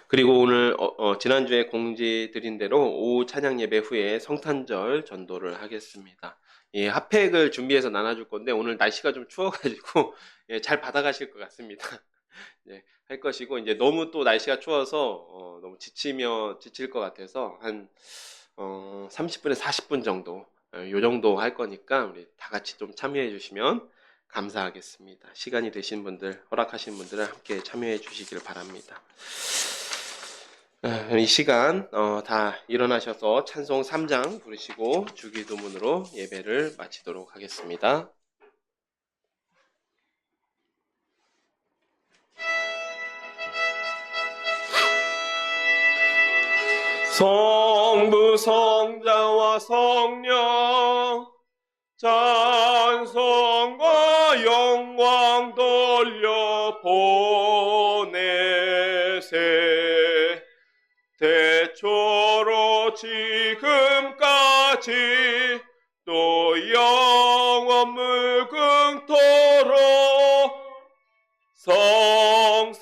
그리고 오늘 지난주에 공지 드린 대로 오후 찬양 예배 후에 성탄절 전도를 하겠습니다. 예, 핫팩을 준비해서 나눠줄 건데 오늘 날씨가 좀 추워가지고 예, 잘 받아가실 것 같습니다. 예, 할 것이고 이제 너무 또 날씨가 추워서 너무 지칠 것 같아서 한 30분에서 40분 정도 요 정도 할 거니까 우리 다 같이 좀 참여해 주시면 감사하겠습니다. 시간이 되신 분들, 허락하신 분들은 함께 참여해 주시길 바랍니다. 이 시간 다 일어나셔서 찬송 3장 부르시고 주기도문으로 예배를 마치도록 하겠습니다. 성부 성자와 성령 찬송과 영광 돌려 보내세. 태초로 지금까지 또 영원 무궁토록 성삼위께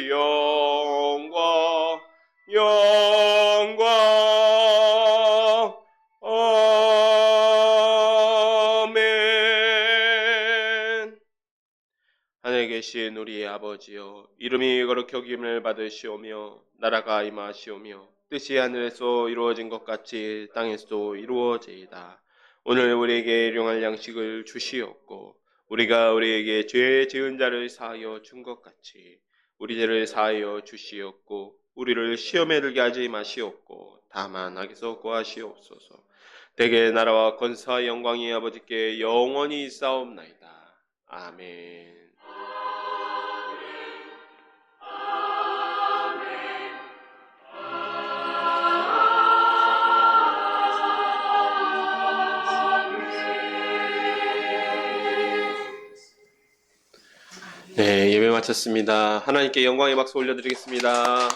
영광 아멘. 하늘에 계신 우리 아버지여, 이름이 거룩히 여김을 받으시오며 나라가 임하시오며 뜻이 하늘에서 이루어진 것 같이 땅에서도 이루어지이다. 오늘 우리에게 일용할 양식을 주시옵고 우리가 우리에게 죄 지은 자를 사하여 준 것 같이 우리 죄를 사하여 주시옵고 우리를 시험에 들게 하지 마시옵고 다만 악에서 구하시옵소서. 대개 나라와 권세와 영광이 아버지께 영원히 있사옵나이다. 아멘. 네, 예배 마쳤습니다. 하나님께 영광의 박수 올려드리겠습니다.